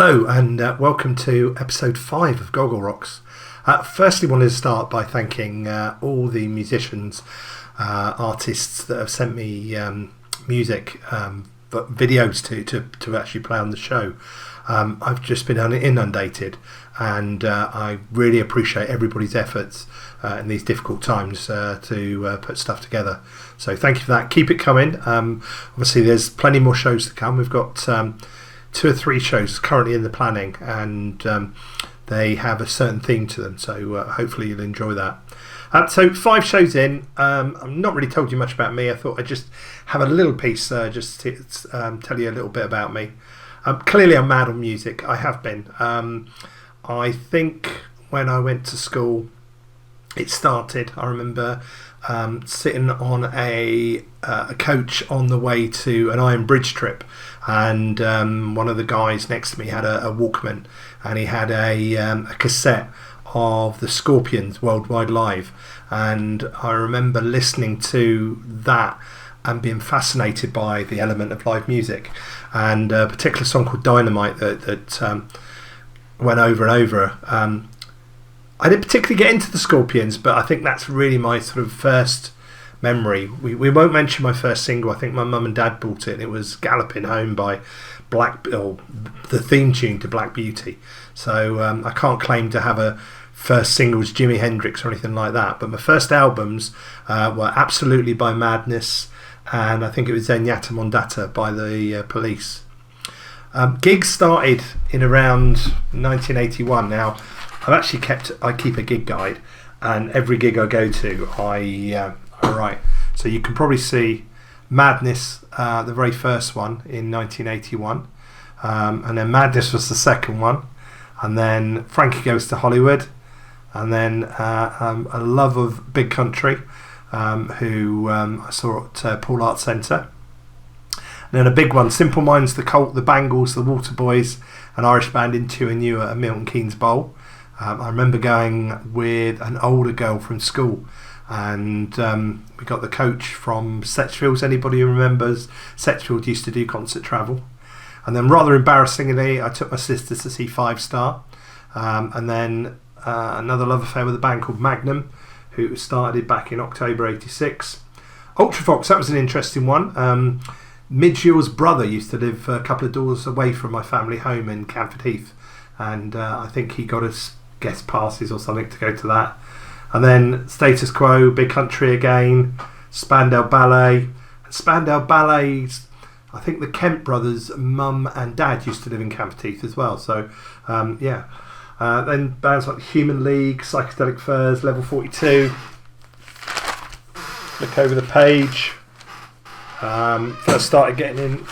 Hello and welcome to episode 5 of Goggle Rocks. Firstly, wanted to start by thanking all the musicians, artists that have sent me music, but videos to actually play on the show. I've just been inundated, and I really appreciate everybody's efforts in these difficult times to put stuff together. So thank you for that. Keep it coming. Obviously, there's plenty more shows to come. We've got 2 or 3 shows currently in the planning, and they have a certain theme to them, so hopefully you'll enjoy that. So 5 shows in. I've not really told you much about me. I thought I'd just have a little piece just to tell you a little bit about me. Clearly I'm mad on music. I have been. I think when I went to school it started. I remember sitting on a coach on the way to an Iron Bridge trip, and one of the guys next to me had a Walkman, and he had a cassette of the Scorpions Worldwide Live, and I remember listening to that and being fascinated by the element of live music, and a particular song called Dynamite that went over and over. I didn't particularly get into the Scorpions, but I think that's really my sort of first memory. We won't mention my first single. I think my mum and dad bought it, and it was Galloping Home by the theme tune to Black Beauty. So I can't claim to have a first single as Jimi Hendrix or anything like that, but my first albums were Absolutely by Madness, and I think it was Zenyatta Mondata by the Police. Gigs started in around 1981. Now, I keep a gig guide, and every gig I go to, I write. So you can probably see Madness, the very first one in 1981, and then Madness was the second one, and then Frankie Goes to Hollywood, and then A Love of Big Country, who I saw at Paul Art Centre. And then a big one, Simple Minds, The Cult, The Bangles, The Waterboys, an Irish band Into and You at a Milton Keynes Bowl. I remember going with an older girl from school, and we got the coach from Setchfields. Anybody who remembers, Setchfield used to do concert travel. And then rather embarrassingly, I took my sister to see Five Star, and then another love affair with a band called Magnum, who started back in October '86. Ultravox, that was an interesting one. Midge Yule's brother used to live a couple of doors away from my family home in Camford Heath, and I think he got us guest passes or something to go to that. And then Status Quo, Big Country Again, Spandau Ballet. Spandau Ballet's, I think the Kemp brothers' mum and dad used to live in Camford Heath as well, so then bands like Human League, Psychedelic Furs, Level 42. Look over the page. First started getting in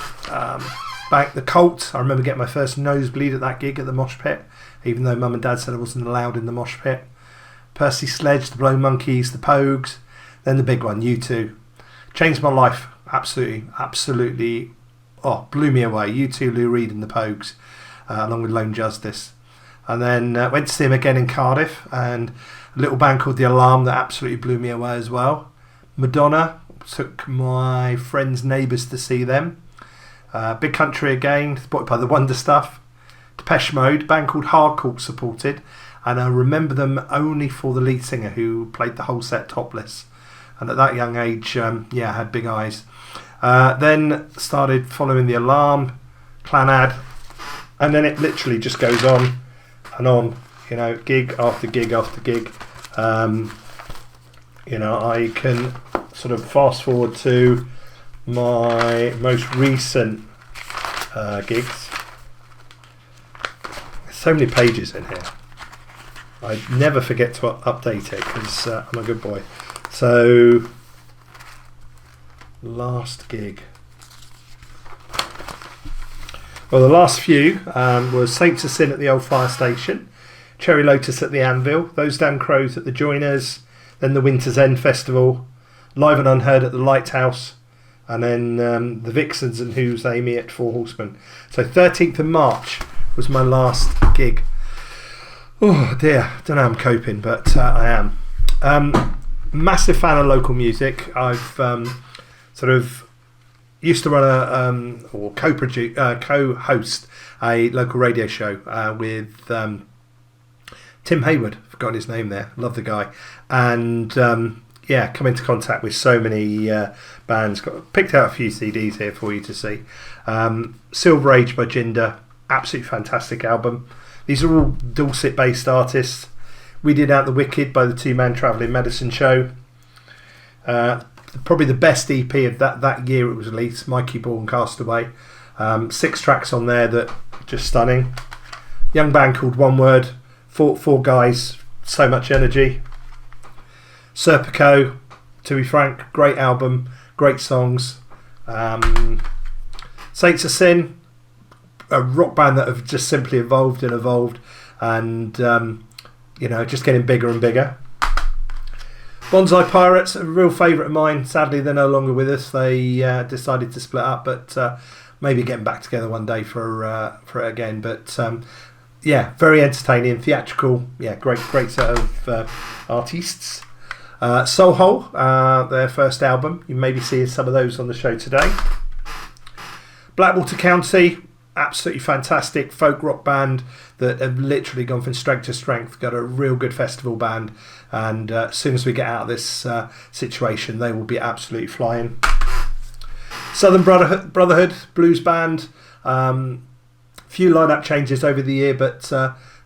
back the Cult. I remember getting my first nosebleed at that gig at the Mosh Pit, even though mum and dad said I wasn't allowed in the Mosh Pit. Percy Sledge, the Blow Monkeys, the Pogues, then the big one, U2. Changed my life, absolutely, blew me away. U2, Lou Reed and the Pogues, along with Lone Justice. And then went to see him again in Cardiff, and a little band called The Alarm that absolutely blew me away as well. Madonna, took my friends' neighbours to see them. Big Country Again, supported by the Wonder Stuff. Depeche Mode, band called Hardcore, supported, and I remember them only for the lead singer, who played the whole set topless, and at that young age I had big eyes. Then started following The Alarm, Clanad, and then it literally just goes on and on, gig after gig after gig. I can sort of fast forward to my most recent gigs. There's so many pages in here. I never forget to update it because I'm a good boy. So, last gig. Well, the last few was Saints of Sin at the Old Fire Station, Cherry Lotus at the Anvil, Those Damn Crows at the Joiners, then the Winter's End Festival, Live and Unheard at the Lighthouse, and then the Vixens and Who's Amy at Four Horsemen. So 13th of March was my last gig. Oh dear, don't know how I'm coping, but I am. Massive fan of local music. I've sort of used to run or co-host a local radio show with Tim Hayward. Forgotten his name there. Love the guy. And come into contact with so many bands. Picked out a few CDs here for you to see. Silver Age by Jinder, absolutely fantastic album. These are all Dorset-based artists. We Did Out the Wicked by the two-man Travelling Medicine Show. Probably the best EP of that year it was released, Mikey Ball Castaway. 6 tracks on there that are just stunning. Young band called One Word. Four guys, so much energy. Serpico, to be frank, great album, great songs. Saints of Sin, a rock band that have just simply evolved, and just getting bigger and bigger. Bonsai Pirates, a real favourite of mine. Sadly, they're no longer with us. They decided to split up, but maybe getting back together one day for it again. But very entertaining, theatrical. Yeah, great set of artists. Soul Hole, their first album. You may be seeing some of those on the show today. Blackwater County, absolutely fantastic folk rock band that have literally gone from strength to strength. Got a real good festival band, and as soon as we get out of this situation, they will be absolutely flying. Southern Brotherhood blues band. Few lineup changes over the year, but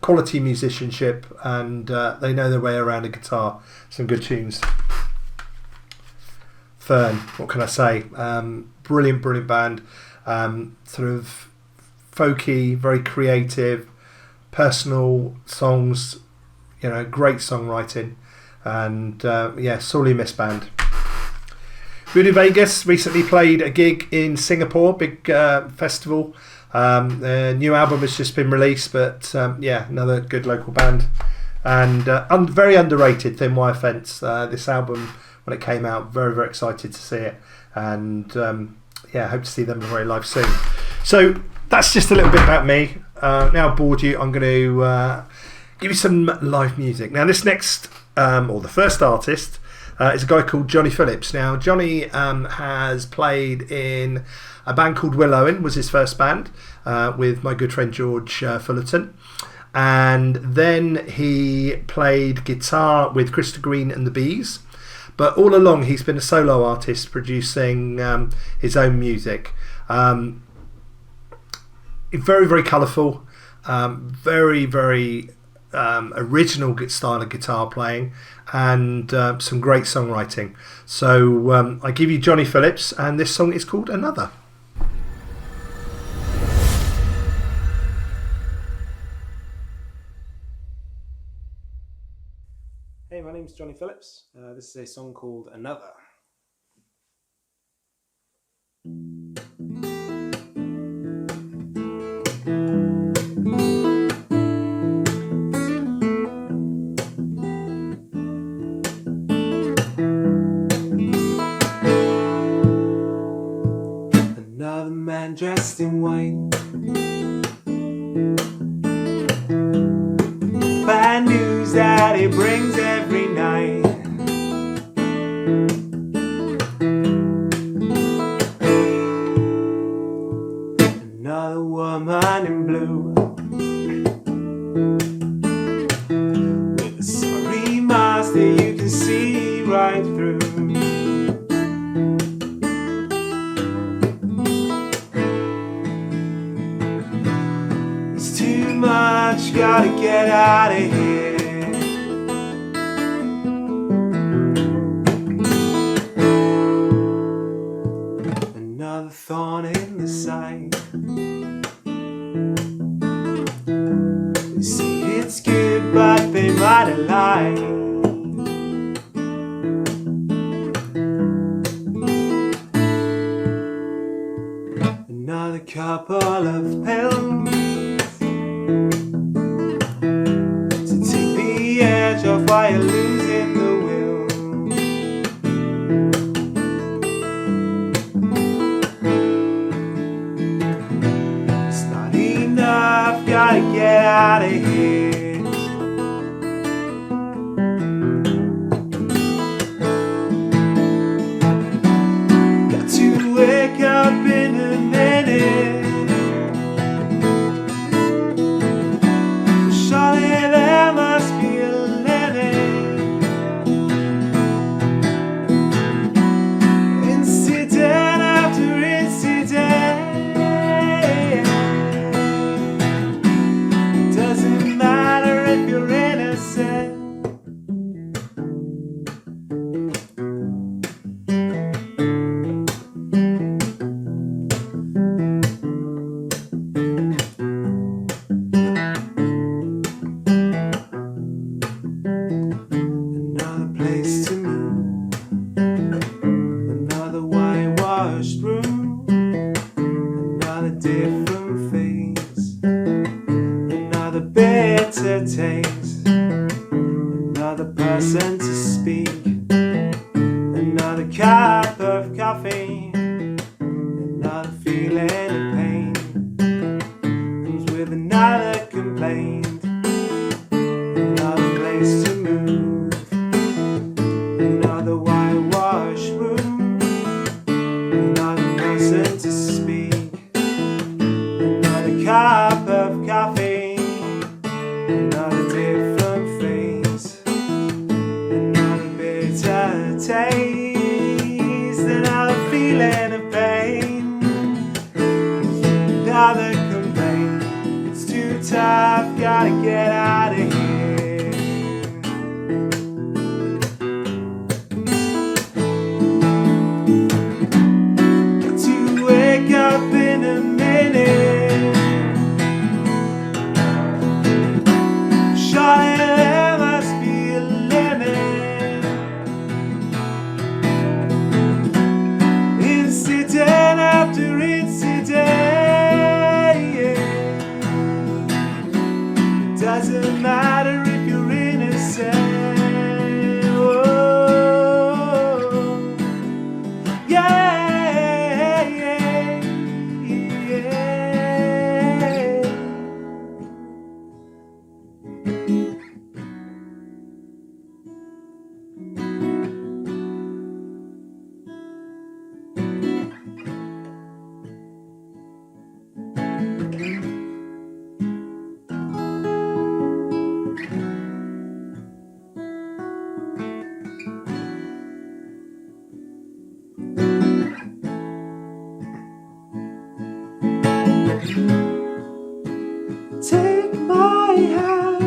quality musicianship, and they know their way around a guitar. Some good tunes. Fern, what can I say? Brilliant band. Sort of folky, very creative, personal songs, great songwriting, and sorely missed band. Voodoo Vegas recently played a gig in Singapore, big festival. Their new album has just been released, but another good local band, and very underrated. Thin Wire Fence. This album, when it came out, very excited to see it, and hope to see them very live soon. So that's just a little bit about me. Now I've bored you, I'm going to give you some live music. Now this next, or the first artist, is a guy called Johnny Phillips. Now Johnny has played in a band called Will Owen, was his first band, with my good friend George Fullerton. And then he played guitar with Krista Green and the Bees. But all along he's been a solo artist producing his own music. Very colourful, very original style of guitar playing, and some great songwriting. So I give you Johnny Phillips, and this song is called Another. Hey, my name's Johnny Phillips. This is a song called Another. Another man dressed in white, bad news that he brings every night. Another woman in blue, with a sorry mask that you can see right through. It's too much, gotta get out of here. Another thorn in the side. They say it's good, but they might have lied. Another couple of pills to take the edge off while you're losing the will. It's not enough, gotta get out of here. Got to wake up takes another person to speak, another cup of coffee, another feeling of pain comes with another complaint, another place to move, another whitewash room, another person to speak, another cup of coffee, another different face, another bitter taste, another feeling of pain, another complaint. It's too tough, gotta get out of here. Got to wake up in a minute. Surely there must be a limit. Incident after incident. Doesn't matter if you're innocent. Oh, yeah, yeah, yeah. Take my hand,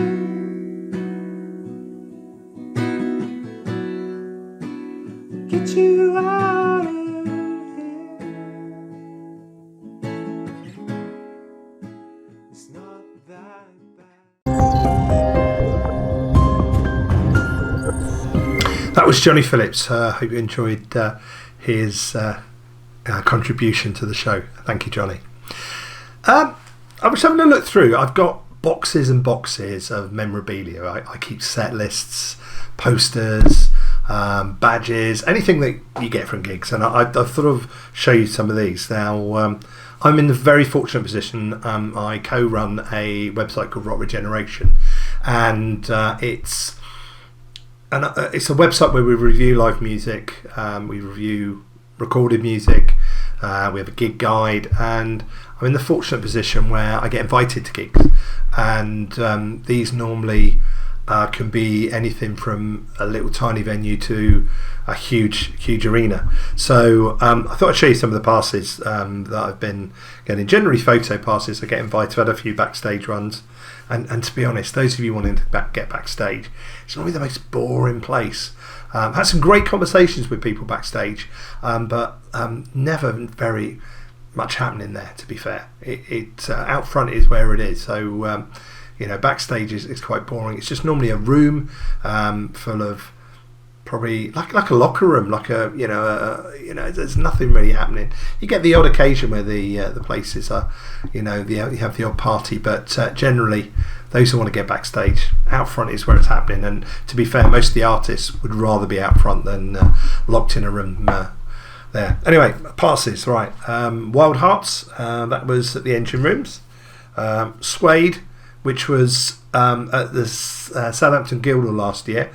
get you out of here. It's not that bad. That was Johnny Phillips. Hope you enjoyed his contribution to the show. Thank you, Johnny. I was having a look through. I've got boxes and boxes of memorabilia. I keep set lists, posters, badges, anything that you get from gigs. And I thought of show you some of these. Now, I'm in the very fortunate position. I co-run a website called Rock Regeneration, and it's a website where we review live music, we review recorded music, we have a gig guide, and I'm in the fortunate position where I get invited to gigs, and these normally can be anything from a little tiny venue to a huge arena. So I thought I'd show you some of the passes that I've been getting. Generally photo passes. I get invited. I've had a few backstage runs, and to be honest, those of you wanting to get backstage, it's normally the most boring place. Had some great conversations with people backstage, but never very much happening there, to be fair. It out front is where it is, so backstage is quite boring. It's just normally a room full of probably like a locker room, like there's nothing really happening. You get the odd occasion where the places are, you have the odd party, but generally those who want to get backstage, out front is where it's happening. And to be fair, most of the artists would rather be out front than locked in a room there. Anyway, passes, right. Wild Hearts, that was at the Engine Rooms. Suede, which was at the Southampton Guildhall last year,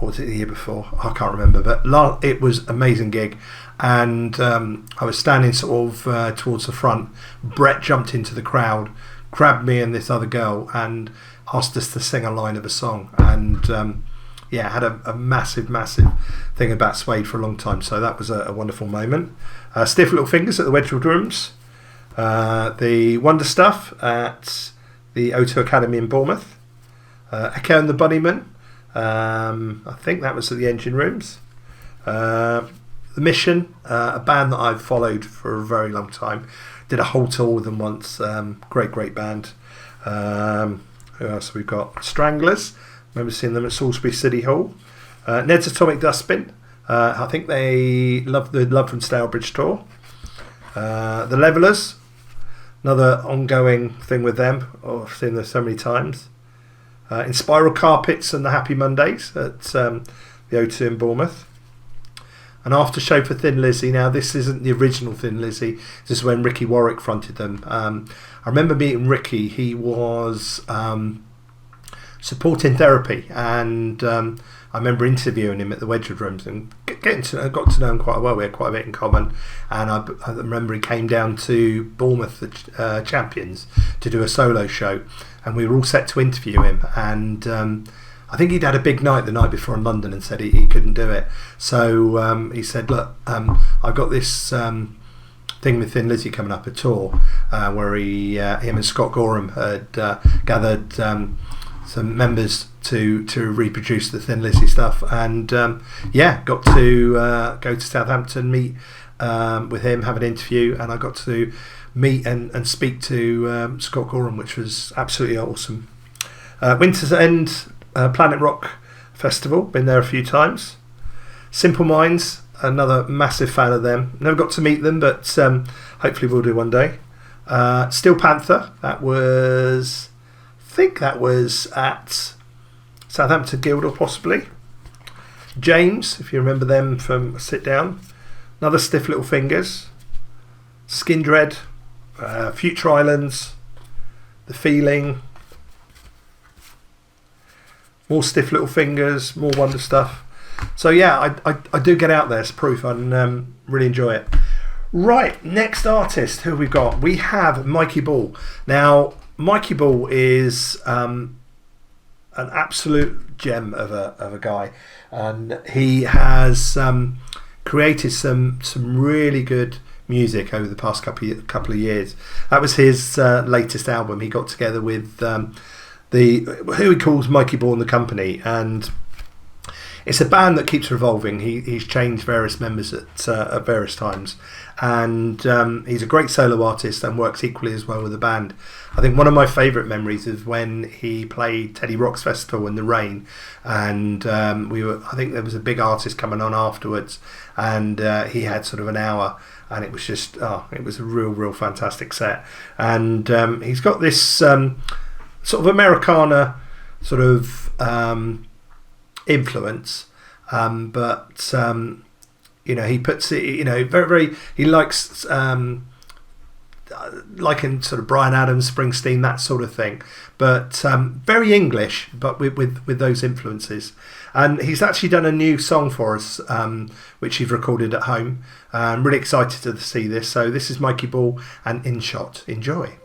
or was it the year before? I can't remember, but it was an amazing gig. And I was standing sort of towards the front. Brett jumped into the crowd, grabbed me and this other girl, and asked us to sing a line of a song. And had a massive thing about Suede for a long time. So that was a wonderful moment. Stiff Little Fingers at the Wedgwood Rooms. The Wonder Stuff at the O2 Academy in Bournemouth. Echo and the Bunnymen. I think that was at the Engine Rooms. The Mission, a band that I've followed for a very long time. Did a whole tour with them once. Great band. Who else have we got? Stranglers. Remember seeing them at Salisbury City Hall. Ned's Atomic Dustbin. I think they love the Love from Stourbridge tour. The Levellers. Another ongoing thing with them. I've seen them so many times. in Spiral Carpets and the Happy Mondays at the O2 in Bournemouth. An after show for Thin Lizzy. Now, this isn't the original Thin Lizzy. This is when Ricky Warwick fronted them. I remember meeting Ricky. He was supporting therapy, and I remember interviewing him at the Wedgwood Rooms and got to know him quite well. We had quite a bit in common, and I remember he came down to Bournemouth, the Champions, to do a solo show, and we were all set to interview him, and I think he'd had a big night the night before in London and said he couldn't do it. So he said, look, I've got this thing with Thin Lizzy coming up, a tour, where him and Scott Gorham had gathered some members to reproduce the Thin Lizzy stuff, and got to go to Southampton, meet with him, have an interview, and I got to meet and speak to Scott Gorham, which was absolutely awesome. Winter's End Planet Rock Festival, been there a few times. Simple Minds, another massive fan of them. Never got to meet them, but hopefully we'll do one day. Steel Panther, I think that was at Southampton Guildhall possibly. James, if you remember them from Sit Down. Another Stiff Little Fingers. Skindred, Future Islands, The Feeling. More Stiff Little Fingers, more Wonder Stuff. So yeah, I do get out there, it's proof, and really enjoy it. Right, next artist, who have we got? We have Mikey Ball. Now, Mikey Ball is an absolute gem of a guy, and he has created some really good music over the past couple of years. That was his latest album. He got together with who he calls Mikey Ball and the Company, and it's a band that keeps revolving. He's changed various members at various times, and he's a great solo artist and works equally as well with the band. I think one of my favourite memories is when he played Teddy Rocks Festival in the rain, and I think there was a big artist coming on afterwards, and he had sort of an hour, and it was just it was a real fantastic set. And he's got this sort of Americana sort of influence, but he puts it, very he likes like in sort of Bryan Adams, Springsteen, that sort of thing, but very English, but with those influences. And he's actually done a new song for us, which he's recorded at home. I'm really excited to see this. So this is Mikey Ball and In Shot. Enjoy.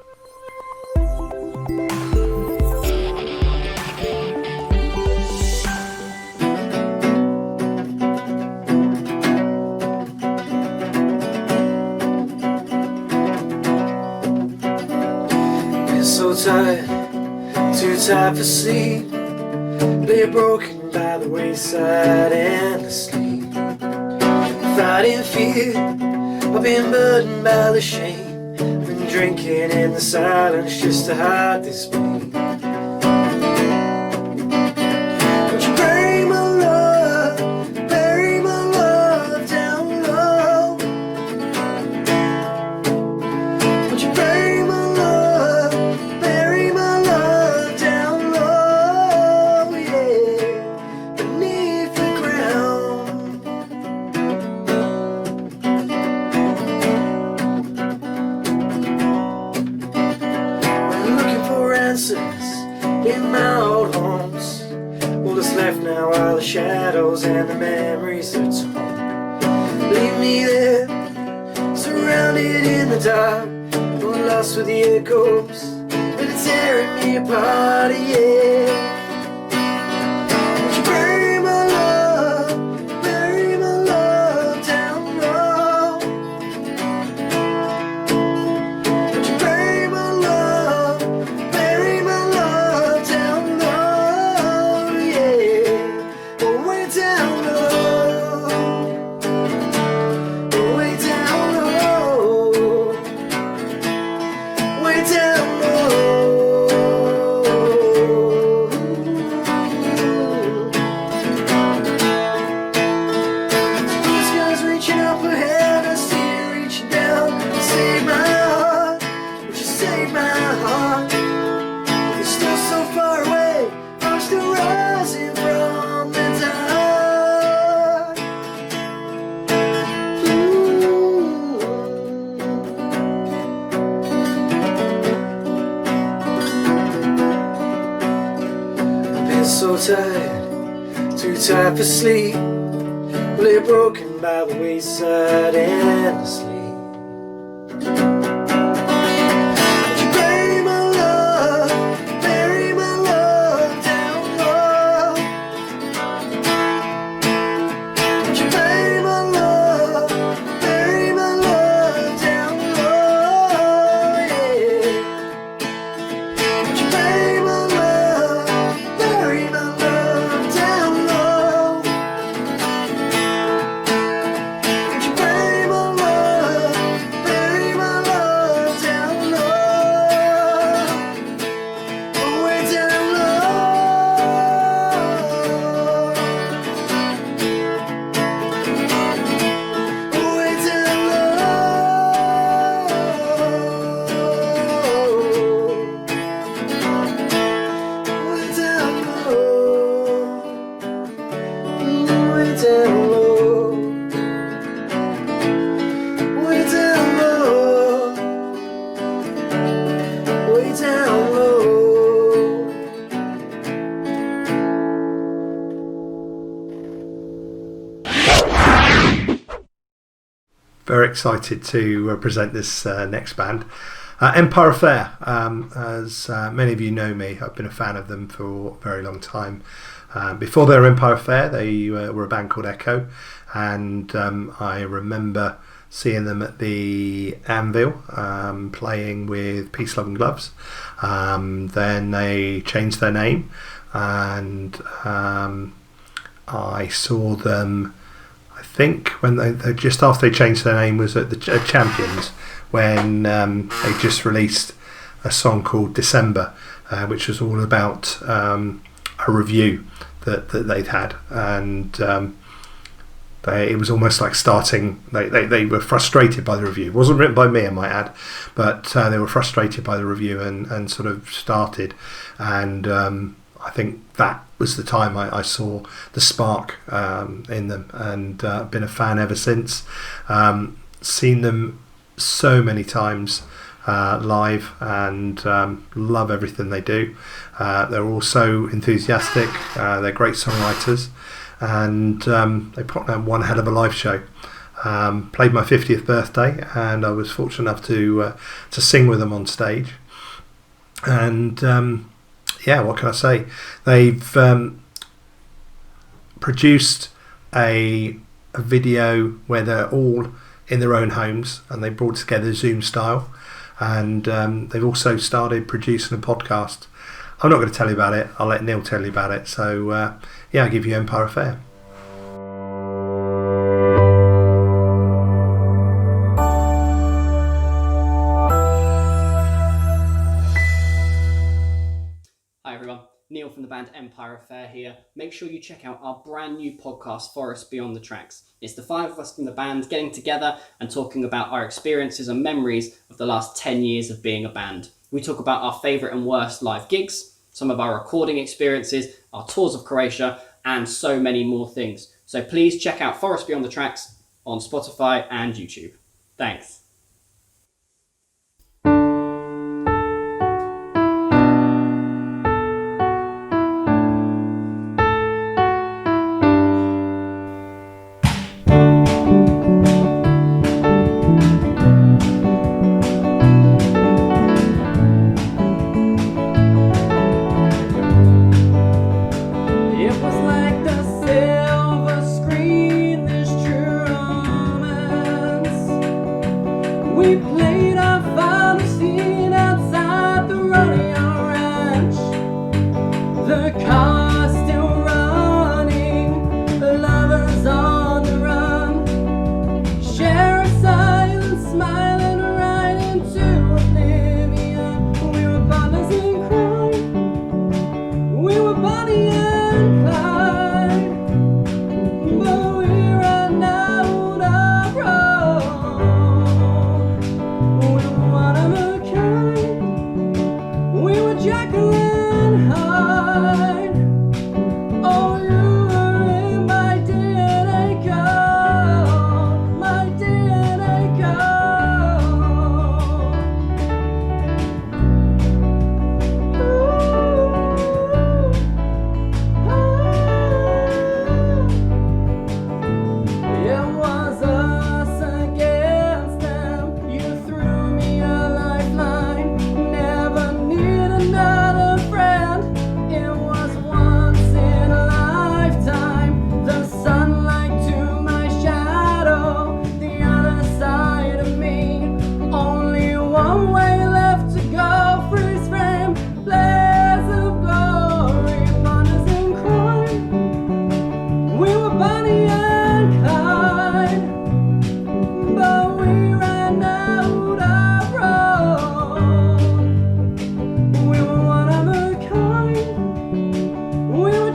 Tired, too tired for sleep, lay broken by the wayside endlessly, fighting fear, I've been burdened by the shame, been drinking in the silence just to hide this pain. Don't you bury my love down low. Don't you bury my in my old homes, all that's left now are the shadows and the memories that's home. Leave me there, surrounded in the dark, or lost with the echoes that are tearing me apart, yeah. Won't you bury my love down low? Won't you bury my love down low, yeah. Oh, way down low, oh, way down low, way down low. so tired, too tired for sleep. Lay broken by the wayside and asleep. Would you bury my love, bury my love down low? Would you bury my love, bury my love down low? Yeah. Would you bury my love, bury my love down low? Would you bury my love, bury my love down low? Oh, way down low. Oh, way down low. Way down low. Way down low. Way down low. Way down low. Very excited to present this next band. Empire Affair. As many of you know me, I've been a fan of them for a very long time. Before they were Empire Affair, they were a band called Echo, and I remember seeing them at the Anvil, playing with Peace, Love and Gloves. Then they changed their name, and I saw them, I think when they just after they changed their name was at the Champions, when they just released a song called December, which was all about a review that they'd had, and it was almost like starting. They were frustrated by the review. It wasn't written by me, I might add, but they were frustrated by the review and sort of started. And I think that was the time I saw the spark in them, and been a fan ever since. Seen them so many times live, and love everything they do. They're also enthusiastic. They're great songwriters, and they put on one hell of a live show. Played my 50th birthday, and I was fortunate enough to sing with them on stage. And yeah, what can I say? They've produced a video where they're all in their own homes, and they brought together Zoom style, and they've also started producing a podcast. I'm not going to tell you about it. I'll let Neil tell you about it. So yeah, I'll give you Empire Affair. Hi everyone, Neil from the band Empire Affair here. Make sure you check out our brand new podcast, Forest Beyond the Tracks. It's the 5 of us from the band getting together and talking about our experiences and memories of the last 10 years of being a band. We talk about our favourite and worst live gigs, some of our recording experiences, our tours of Croatia, and so many more things. So please check out Forest Beyond the Tracks on Spotify and YouTube. Thanks. It was like the silver screen, this true romance.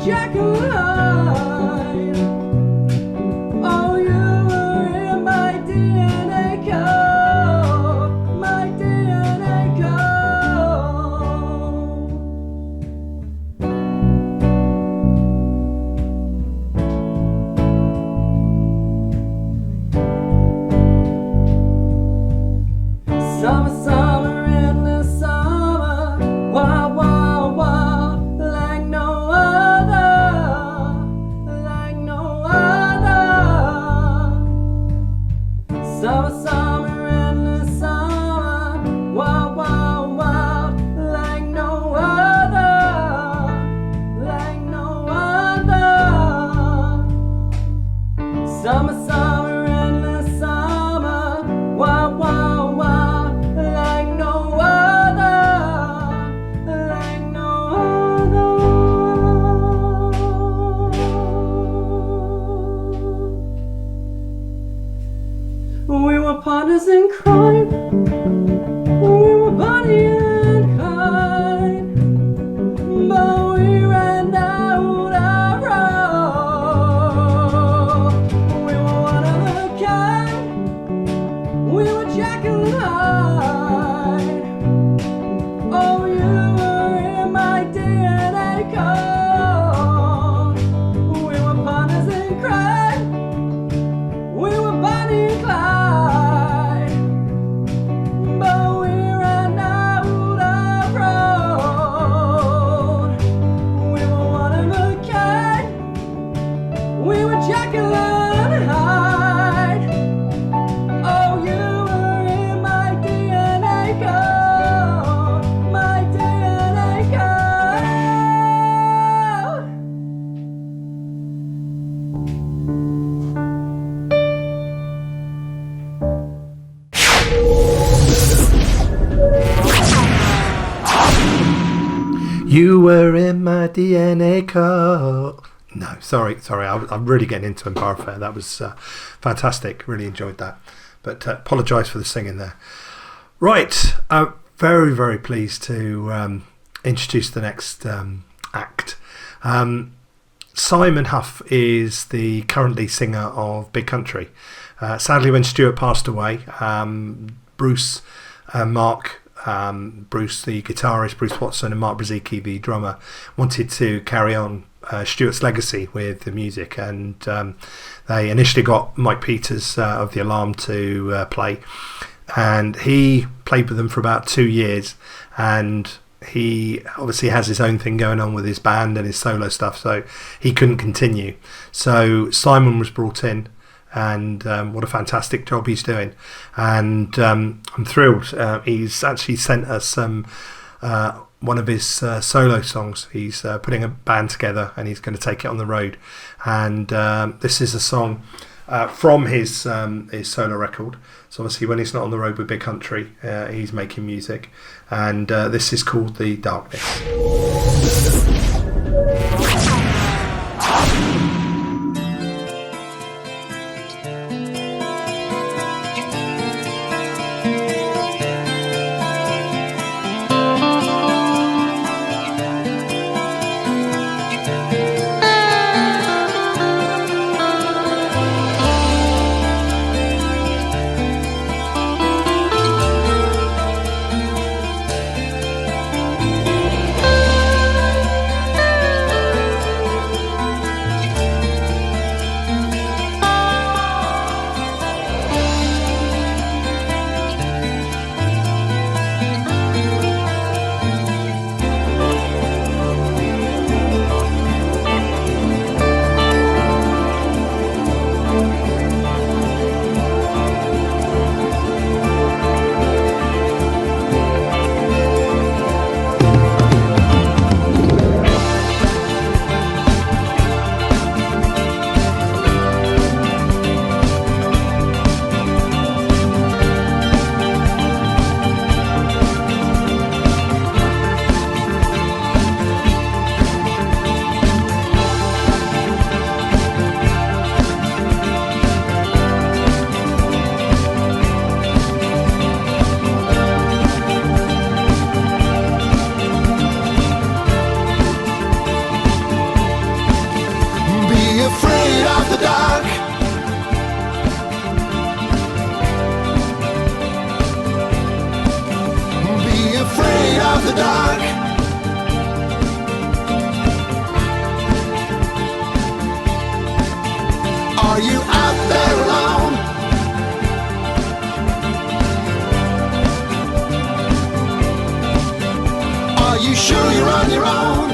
Jacqueline. Oh, you were in my DNA code, my DNA code. Summer, summer, endless summer, wild, wild, wild, like no other, like no other. Summer, summer, endless summer, wild, wild, wild, like no other, like no other. Summer, summer, endless summer, wild, wild, wild, like no other, like no other. We were partners in crime, we were Bonnie and Clyde, but we ran out of road. We were one of a kind, we were Jack and Hyde. Oh, you were in my DNA code. We were partners in crime, we were Bonnie and Clyde, but we ran out of road. We were one of a kind, we were Jekyll and Hyde. Oh, you were in my DNA code, my DNA code. You were in my DNA code. No, sorry. I'm really getting into Empire Fair. That was fantastic. Really enjoyed that. But apologise for the singing there. Right. Very, very pleased to introduce the next act. Simon Huff is the current lead singer of Big Country. Sadly, when Stuart passed away, Bruce and Mark, Bruce the guitarist, Bruce Watson, and Mark Brzezicki the drummer, wanted to carry on Stuart's legacy with the music, and they initially got Mike Peters of The Alarm to play, and he played with them for about 2 years, and he obviously has his own thing going on with his band and his solo stuff, so he couldn't continue. So Simon was brought in, and what a fantastic job he's doing, and I'm thrilled. He's actually sent us one of his solo songs. He's putting a band together, and he's going to take it on the road, and this is a song from his solo record. So obviously when he's not on the road with Big Country, he's making music, and this is called The Darkness. Are you out there alone? Are you sure you're on your own?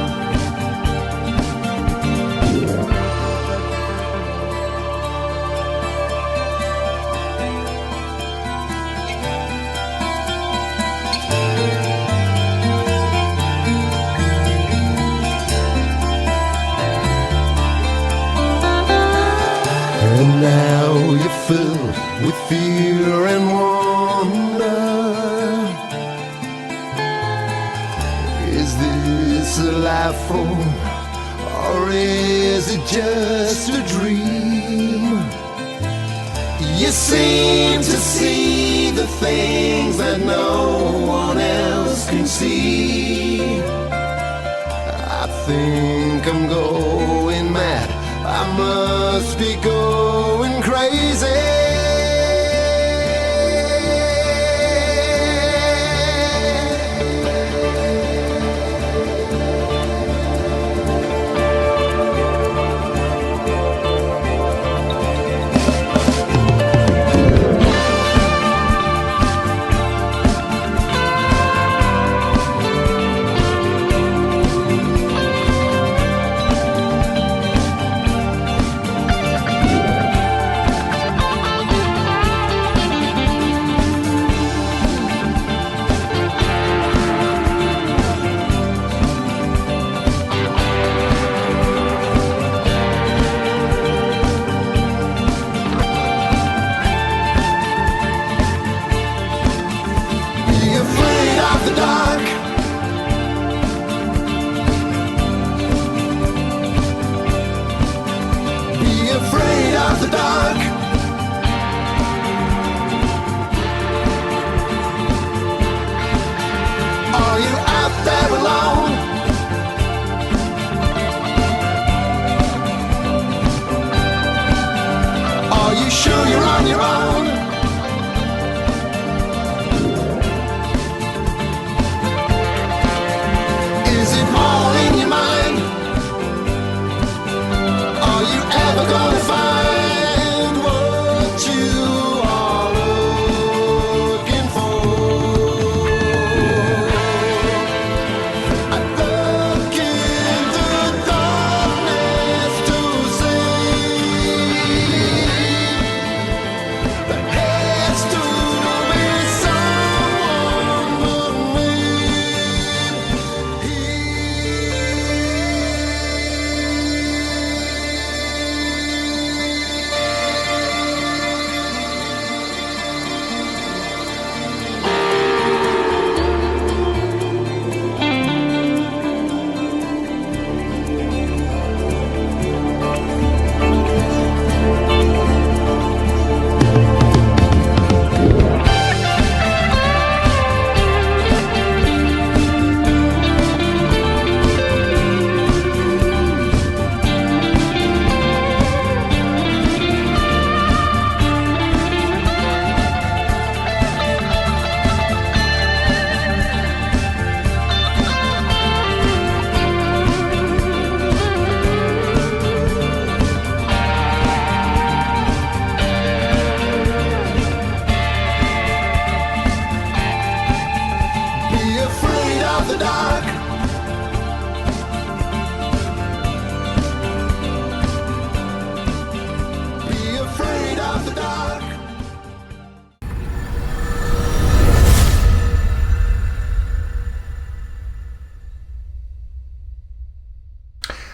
And now you're filled with fear and wonder. Is this a life form, or is it just a dream? You seem to see the things that no one else can see. I think I'm going mad, I must be going crazy.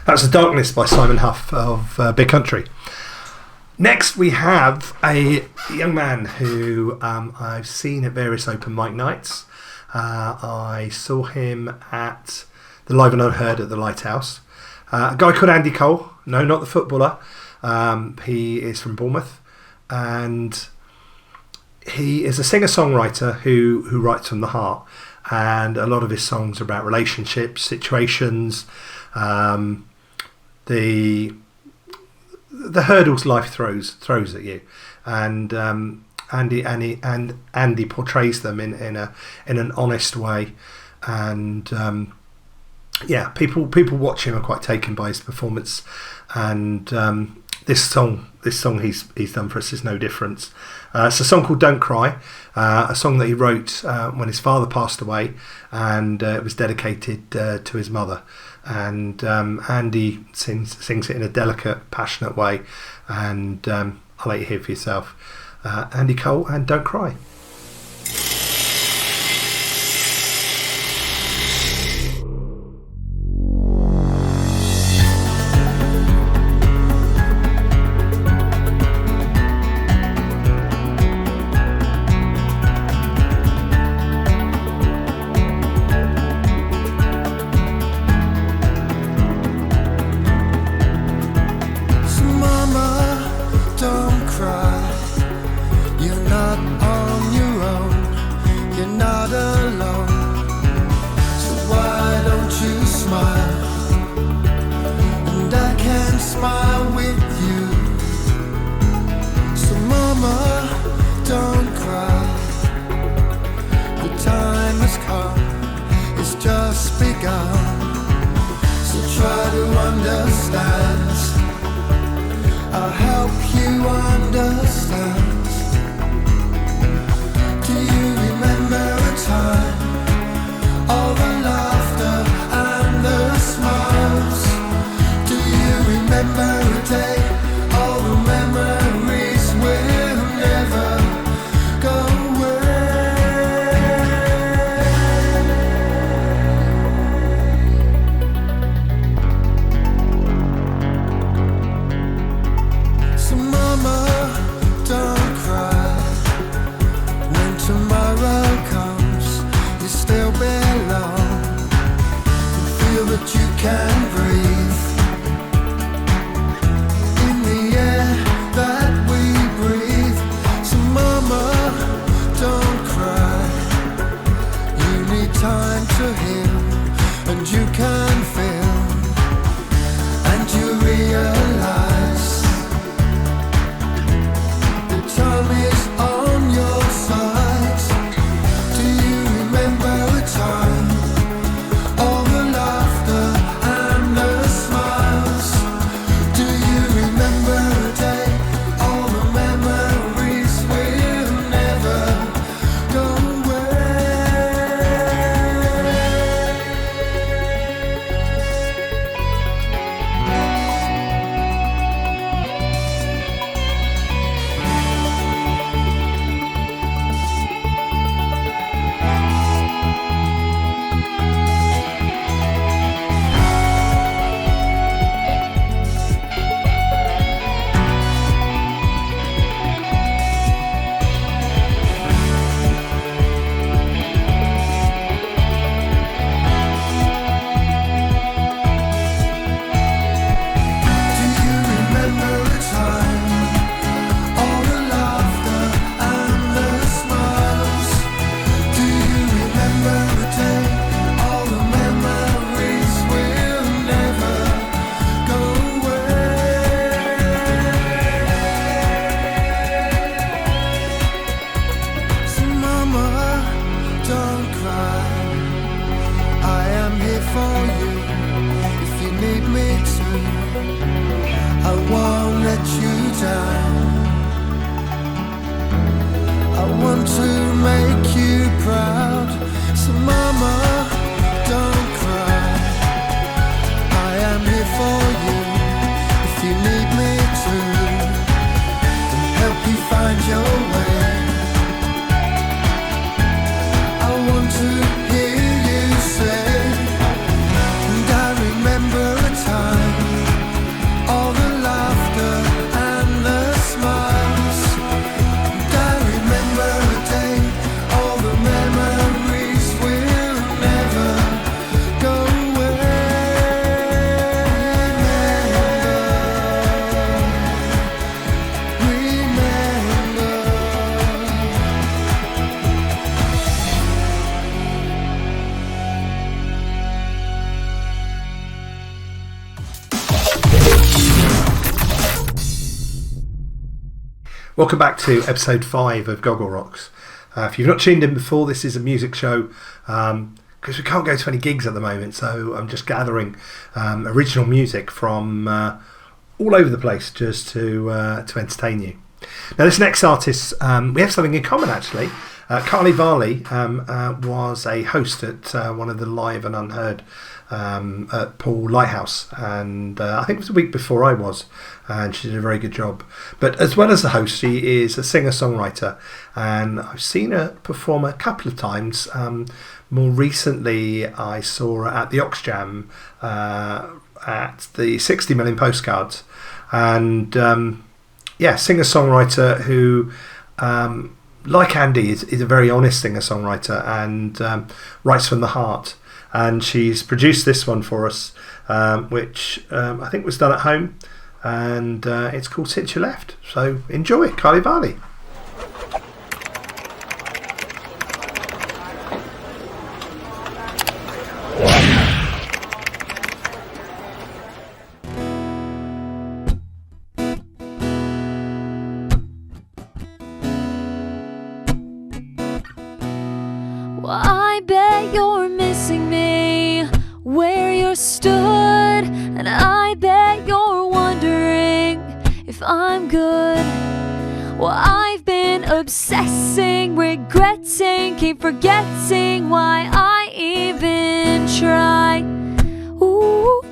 That's The Darkness by Simon Huff of Big Country. Next we have a young man who I've seen at various open mic nights. I saw him at the Live and Unheard at the Lighthouse. A guy called Andy Cole. No, not the footballer. He is from Bournemouth, and he is a singer-songwriter who writes from the heart, and a lot of his songs are about relationships, situations, the hurdles life throws at you, and Andy portrays them in an honest way, and people watch him are quite taken by his performance, and this song he's done for us is no different. It's a song called Don't Cry, a song that he wrote when his father passed away, and it was dedicated to his mother. And Andy sings it in a delicate, passionate way, and I'll let you hear for yourself. Andy Cole and Don't Cry. Welcome back to episode 5 of Goggle Rocks. If you've not tuned in before, this is a music show because we can't go to any gigs at the moment, so I'm just gathering original music from all over the place just to entertain you. Now, this next artist, we have something in common actually. Carly Varley was a host at one of the Live and Unheard at Paul Lighthouse, and I think it was a week before I was, and she did a very good job. But as well as a host, she is a singer-songwriter, and I've seen her perform a couple of times. More recently, I saw her at the Oxjam at the 60 Million Postcards, and singer-songwriter who, like Andy, is a very honest singer-songwriter and writes from the heart. And she's produced this one for us, which I think was done at home, and it's called Since You Left. So enjoy, Carly Varley. Well, I bet you're missing me where you stood, and I bet you're wondering if I'm good. Well, I've been obsessing, regretting, keep forgetting why I even try. Ooh.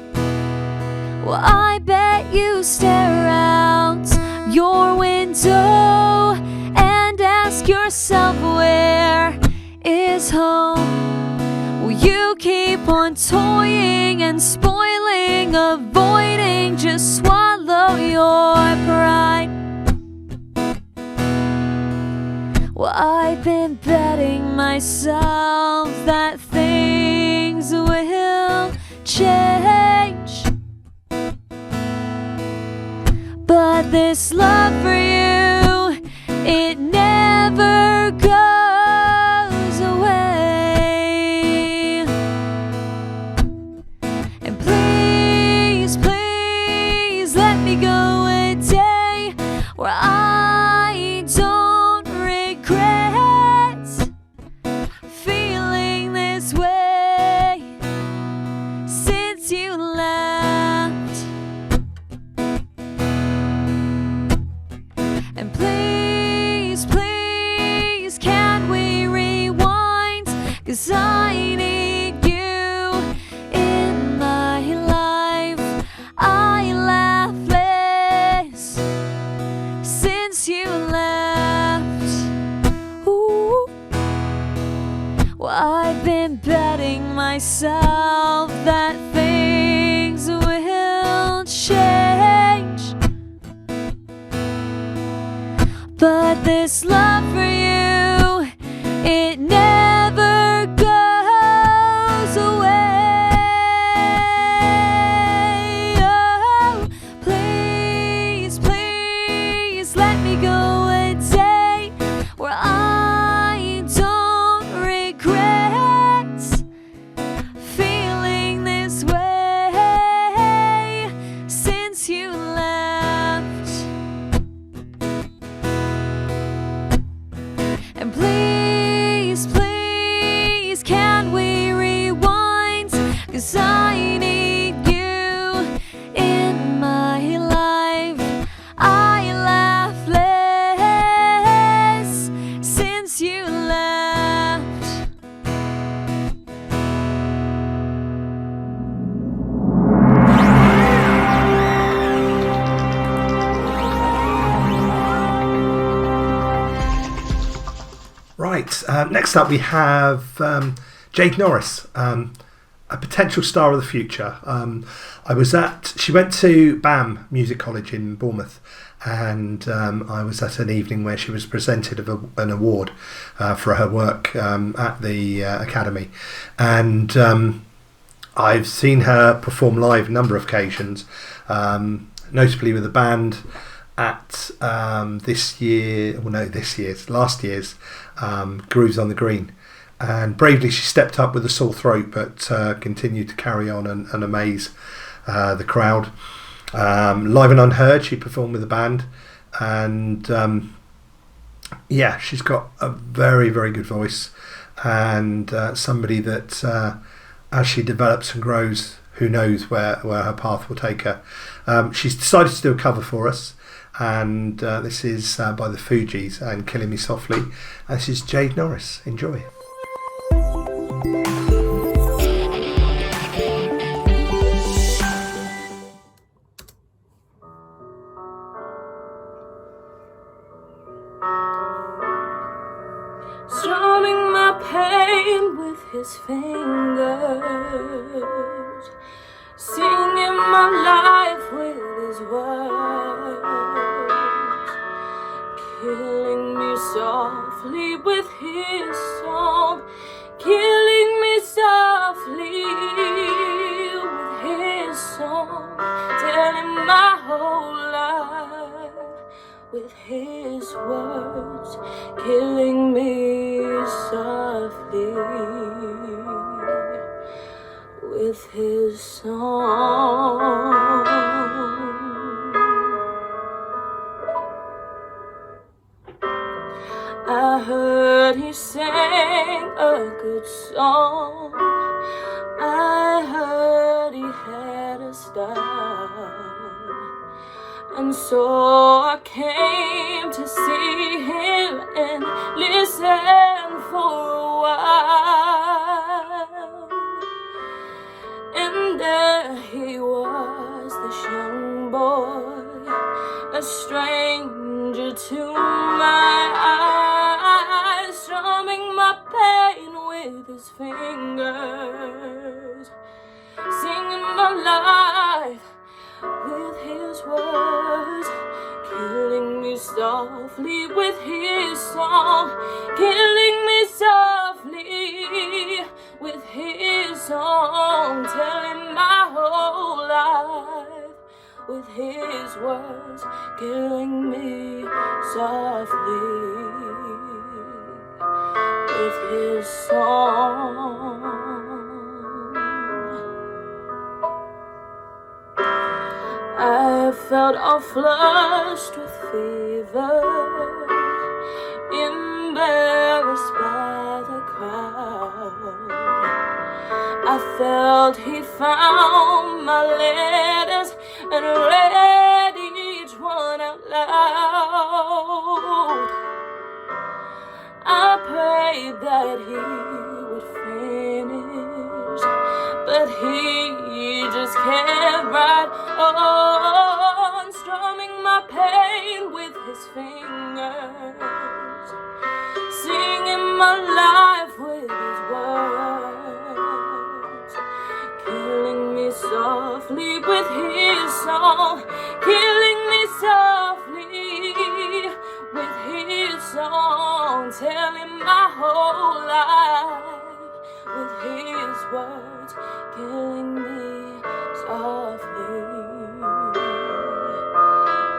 Well, I bet you stare out your window and ask yourself, where is home? Well, you keep on toying and spoiling, avoiding, just swallow your pride. Well, I've been betting myself that things will change, but this love for you, it never goes away. And please, please let me go a day where I don't regret feeling this way since you left. And please, please, can we rewind? 'Cause I need you in my life. I laugh less since you left. Ooh. Well, I've been betting myself that things will change, but this love for you, it never goes away. Oh, please, please let me go a day where I don't regret feeling this way since you left. And please, please, can we rewind? 'Cause I need you in my life. I laugh less since you left. Right, next up we have Jade Norris, a potential star of the future. She went to BAM Music College in Bournemouth, and I was at an evening where she was presented an award for her work at the Academy, and I've seen her perform live a number of occasions, notably with a band at last year's Grooves on the Green, and bravely she stepped up with a sore throat, but continued to carry on and amaze the crowd. Live and Unheard, she performed with the band, and she's got a very, very good voice, and somebody that as she develops and grows, who knows where her path will take her. She's decided to do a cover for us, and this is by the Fugees and Killing Me Softly. And this is Jade Norris. Enjoy. Strumming my pain with his fingers, singing my life with his words, killing me softly with his song, killing me softly with his song, telling my whole life with his words, killing me softly with his song. I heard he sang a good song, I heard he had a style, and so I came to see him and listen for a while. And there he was, this young boy, a stranger to my eyes, strumming my pain with his fingers, singing my life with his words, killing me softly with his song, killing me softly with his song, telling my whole life with his words, killing me softly with his song. I felt all flushed with fever, embarrassed by the crowd. I felt he found my letters and read each one out loud. I prayed that he would finish, but he just kept right on, strumming my pain with his fingers, singing my life with his words, killing me softly with his song, killing me softly with his song, telling my whole life with his words, killing me softly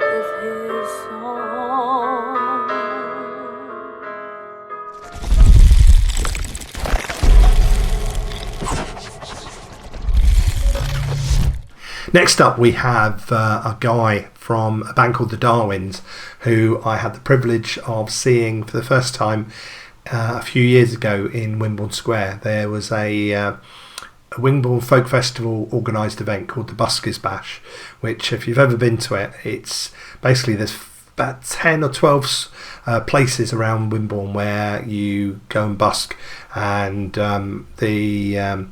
with his song. Next up, we have a guy from a band called the Darwins, who I had the privilege of seeing for the first time a few years ago in Wimborne Square. There was a Wimborne Folk Festival organised event called the Buskers Bash, which, if you've ever been to it, it's basically there's about 10 or 12 places around Wimborne where you go and busk, and the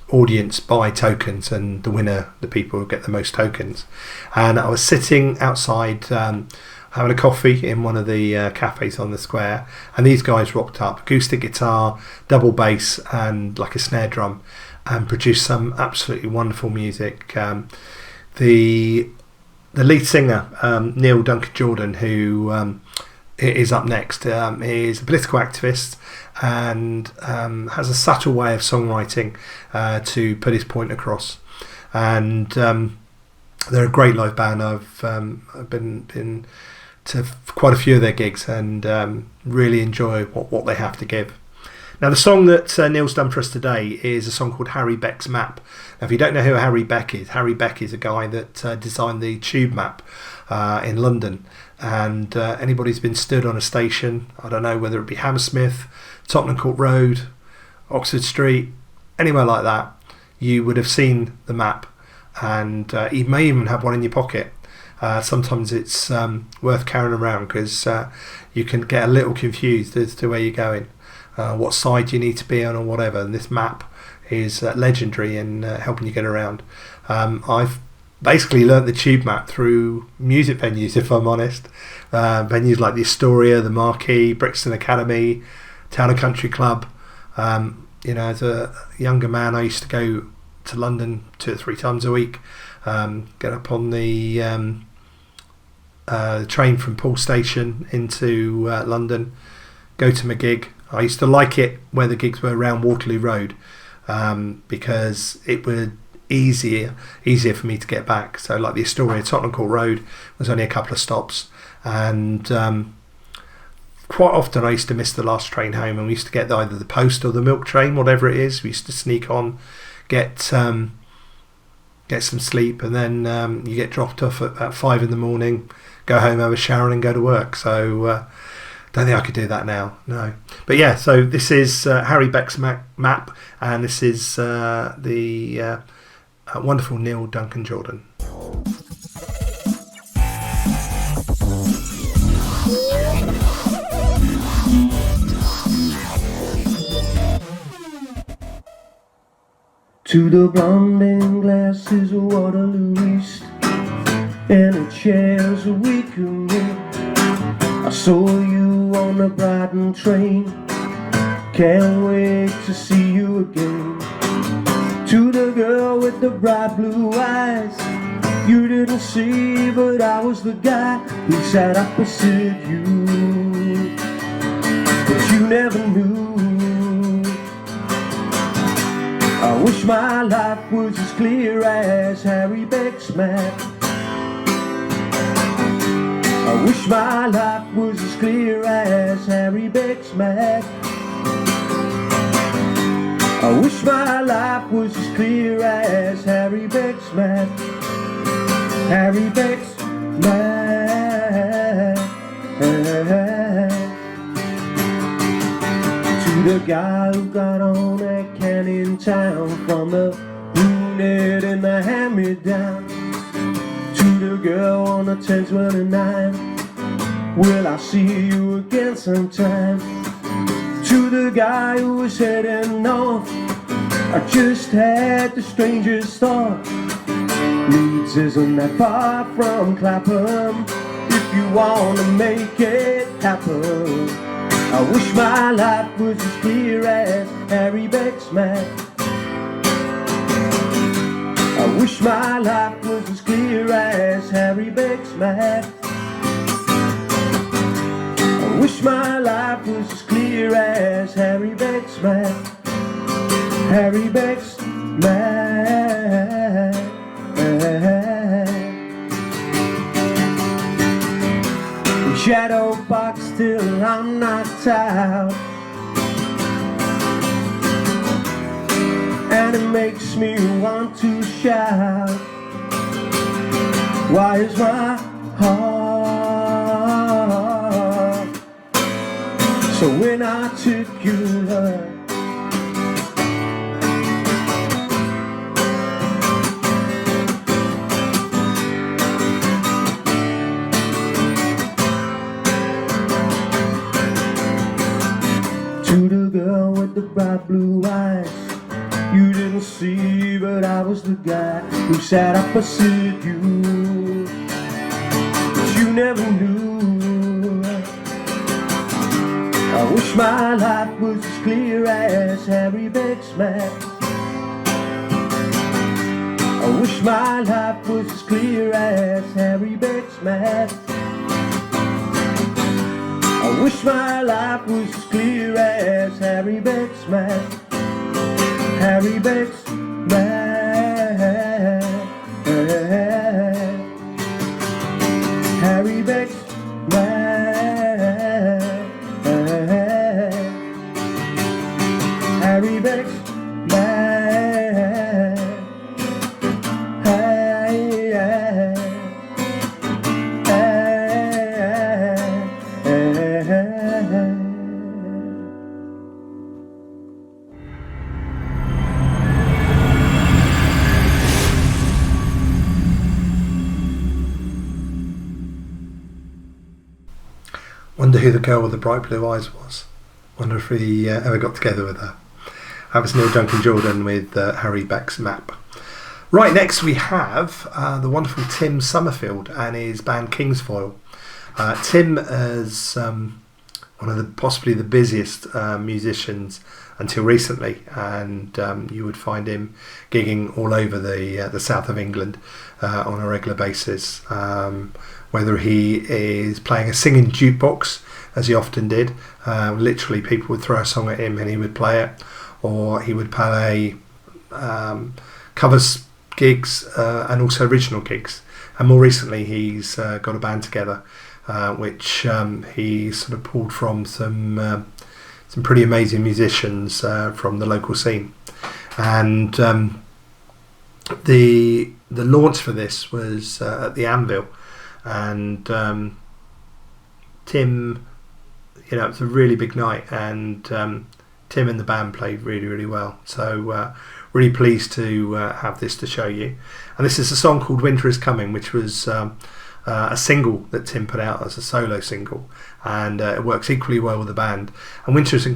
audience buy tokens, and the winner, the people who get the most tokens. And I was sitting outside having a coffee in one of the cafes on the square, and these guys rocked up, acoustic guitar, double bass, and like a snare drum, and produced some absolutely wonderful music. The lead singer, Neil Duncan Jordan, who is up next, is a political activist and has a subtle way of songwriting to put his point across. And they're a great live band. I've been to quite a few of their gigs and really enjoy what they have to give. Now, the song that Neil's done for us today is a song called Harry Beck's Map. Now, if you don't know who Harry Beck is a guy that designed the tube map in London. And anybody who's been stood on a station, I don't know whether it be Hammersmith, Tottenham Court Road, Oxford Street, anywhere like that, you would have seen the map, and you may even have one in your pocket. Sometimes it's worth carrying around because you can get a little confused as to where you're going, what side you need to be on or whatever. And this map is legendary in helping you get around. I've basically learnt the tube map through music venues, if I'm honest. Venues like the Astoria, the Marquee, Brixton Academy, Town and Country Club. As a younger man, I used to go to London 2 or 3 times a week, get up on the train from Paul Station into London, go to my gig. I used to like it where the gigs were around Waterloo Road, because it was easier for me to get back. So like the Astoria Tottenham Court Road was only a couple of stops, and quite often I used to miss the last train home, and we used to get either the Post or the Milk train, whatever it is. We used to sneak on, get some sleep, and then you get dropped off at 5 in the morning, go home, have a shower and go to work. So don't think I could do that now, no. But yeah, so this is Harry Beck's map, and this is the wonderful Neil Duncan Jordan. To the blonde and glasses of Waterloo East, and the chairs a week ago. I saw you on the Brighton train, can't wait to see you again. To the girl with the bright blue eyes, you didn't see, but I was the guy who sat opposite you, but you never knew. I wish my life was as clear as Harry Beck's map. I wish my life was as clear as Harry Beck's map. I wish my life was as clear as Harry Beck's map. Harry Beck's map. To the guy who got on at Canning Town, from the brunette and the hand-me-down, to the girl on the 1029, will I see you again sometime? To the guy who was heading north, I just had the strangest thought. Leeds isn't that far from Clapham, if you wanna make it happen. I wish my life was as clear as Harry Beck's map. I wish my life was as clear as Harry Beck's map. I wish my life was as clear as Harry Beck's map. Harry Beck's map. Shadow box till I'm knocked out, and it makes me want to shout. Why is my heart so inarticulate? To the girl with the bright blue eyes, you didn't see, but I was the guy who sat opposite you, but you never knew. I wish my life was as clear as Harry Beck's map. I wish my life was as clear as Harry Beck's map. I wish my life was as clear as Harry Beck's map. Harry Beck's map. Harry Beck's map. Harry Beck's map. Wonder who the girl with the bright blue eyes was. Wonder if he ever got together with her. That was Neil Duncan Jordan with Harry Beck's Map. Right, next we have the wonderful Tim Summerfield and his band Kingsfoil. Tim is one of possibly the busiest musicians until recently, and you would find him gigging all over the south of England on a regular basis. Whether he is playing a singing jukebox, as he often did, literally people would throw a song at him and he would play it, or he would play covers gigs and also original gigs. And more recently he's got a band together which he sort of pulled from some pretty amazing musicians from the local scene. And the launch for this was at the Anvil, and Tim, it was a really big night, and Tim and the band played really, really well. So really pleased to have this to show you. And this is a song called Winter Is Coming, which was a single that Tim put out as a solo single, and it works equally well with the band. And Winter Is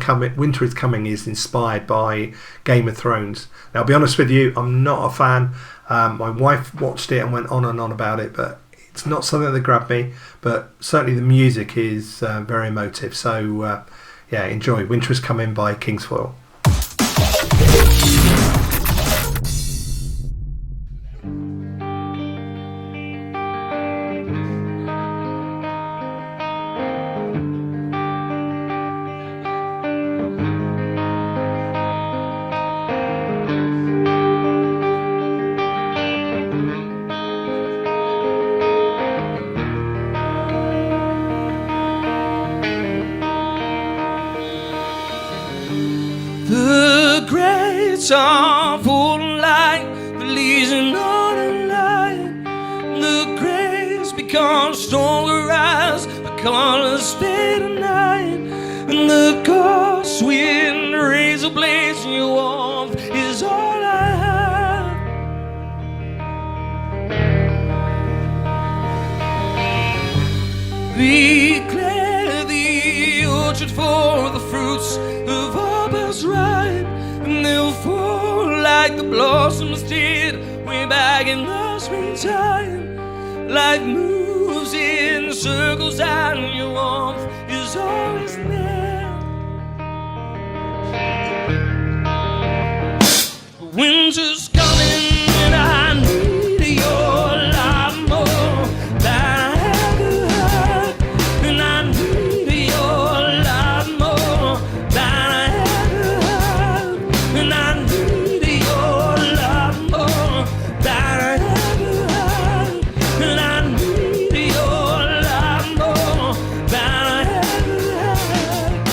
Coming is inspired by Game of Thrones. Now, I'll be honest with you, I'm not a fan. My wife watched it and went on and on about it, but it's not something that grabbed me. But certainly the music is very emotive. So enjoy Winter Is Coming by Kingsfoil. The great are full of light, the leaves are not in line. The grays become stronger as the colors fade at night. And the ghost wind razor blades in your warmth is all I have. Declare the orchard for the fruits of harvest ripe, and they'll fall like the blossoms did way back in the springtime. Life moves in circles and your warmth is always there. Winter's coming and I need your love more than I ever had, and I need your love more than I ever had, and I need your love more than I ever had, and I need your love more than I ever had.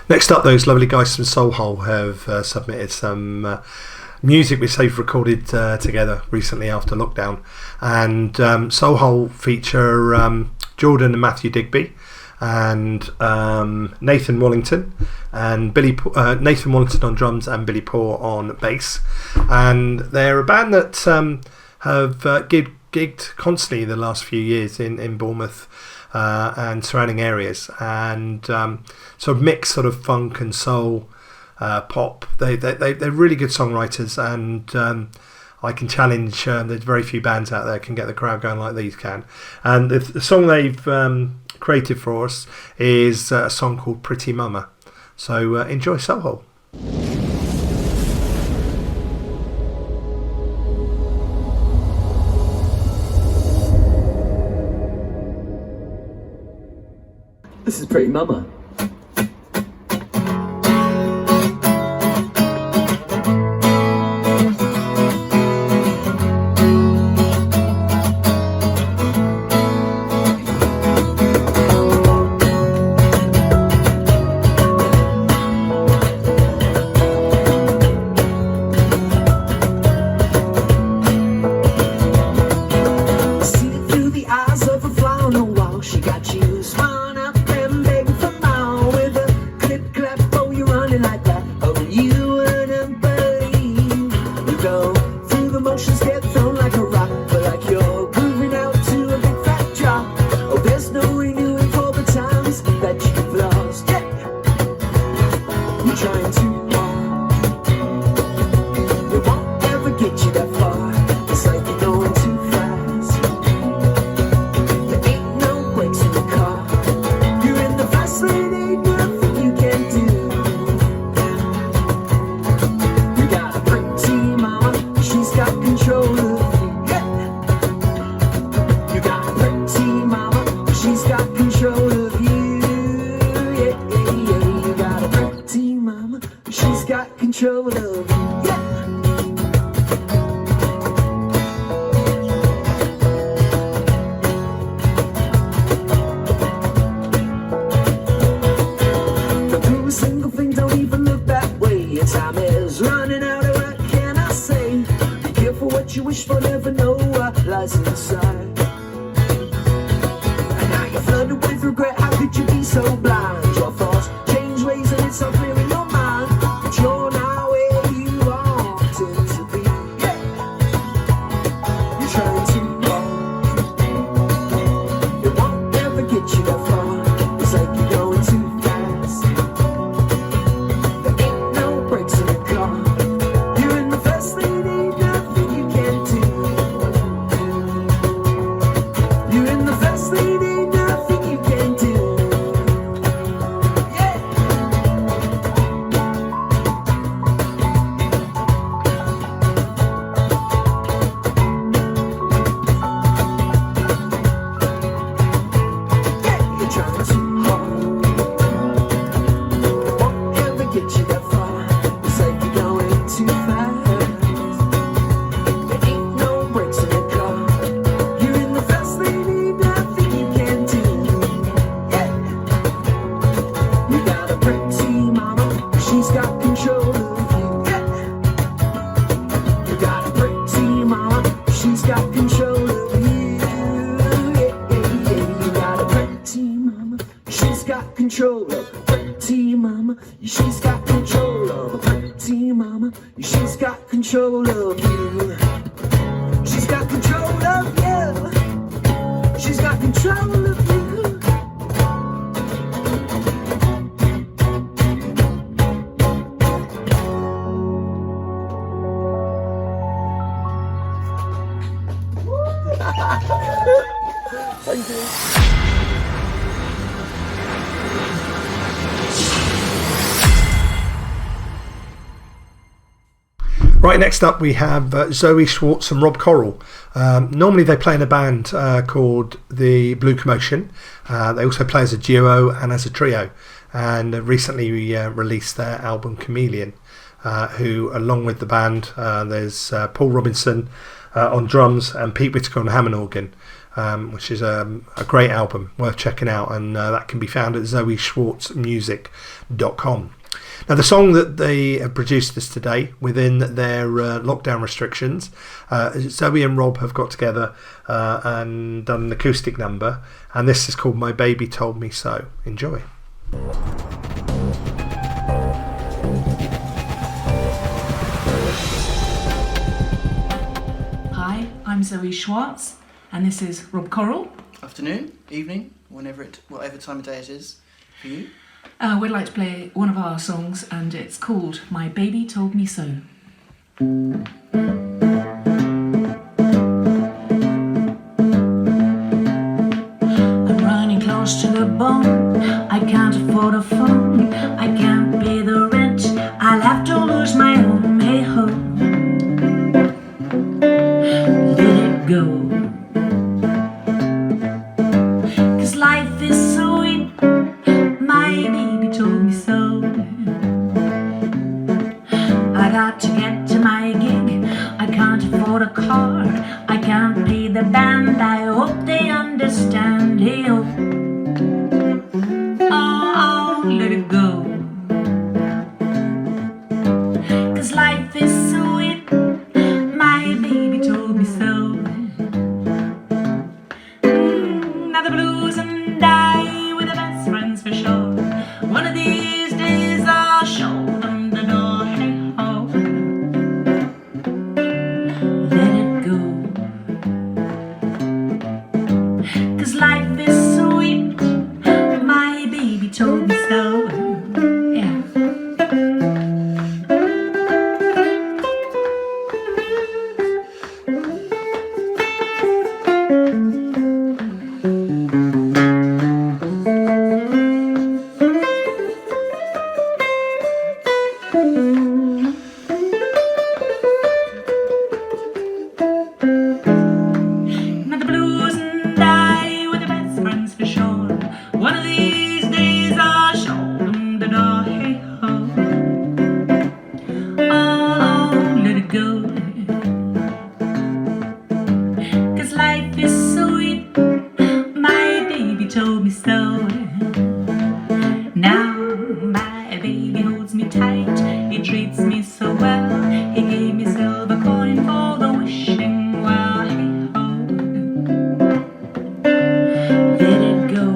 Next up, those lovely guys from Soulhole have submitted some music which they've recorded together recently after lockdown. And Soulhole feature Jordan and Matthew Digby and Nathan Wallington and Nathan Wallington on drums and Billy Poor on bass. And they're a band that have gigged constantly the last few years in Bournemouth and surrounding areas, and sort of mix sort of funk and soul, pop. They're really good songwriters, and I can challenge. There's very few bands out there can get the crowd going like these can. And the song they've created for us is a song called Pretty Mama. So enjoy Soulhole. This is Pretty Mama. Right, next up we have Zoe Schwartz and Rob Correll. Normally they play in a band called the Blue Commotion. They also play as a duo and as a trio, and recently released their album Chameleon, who along with the band there's Paul Robinson on drums and Pete Whitaker on Hammond organ. which is a great album worth checking out, and that can be found at zoeschwartzmusic.com. Now, the song that they have produced us today within their lockdown restrictions, Zoe and Rob have got together and done an acoustic number, and this is called My Baby Told Me So. Enjoy. Hi, I'm Zoe Schwartz, and this is Rob Coral. Afternoon, evening, whatever time of day it is for you. We'd like to play one of our songs, and it's called My Baby Told Me So. I'm running close to the bone. I can't afford a phone. I can't pay the rent. I'll have to lose my home. Hey ho, let it go. 'Cause life is sweet. My baby told me so. I got to get to my gig. I can't afford a car. I can't pay the band. I hope they understand. Hey oh, oh, let it go. 'Cause life is sweet. My baby told me so. Now the blues and I were the best friends for sure. One of these days I'll show them the door. Hey ho, let it go. 'Cause life is sweet. My baby told me so. Yeah. Now the blues and I were the best friends for sure. One of these days I'll show them the door. Hey ho, oh, let it go. 'Cause life is sweet. My baby told me so. Now my baby holds me tight. He treats me so well. He gave me silver coin for the wishing well. Hey ho, let it go.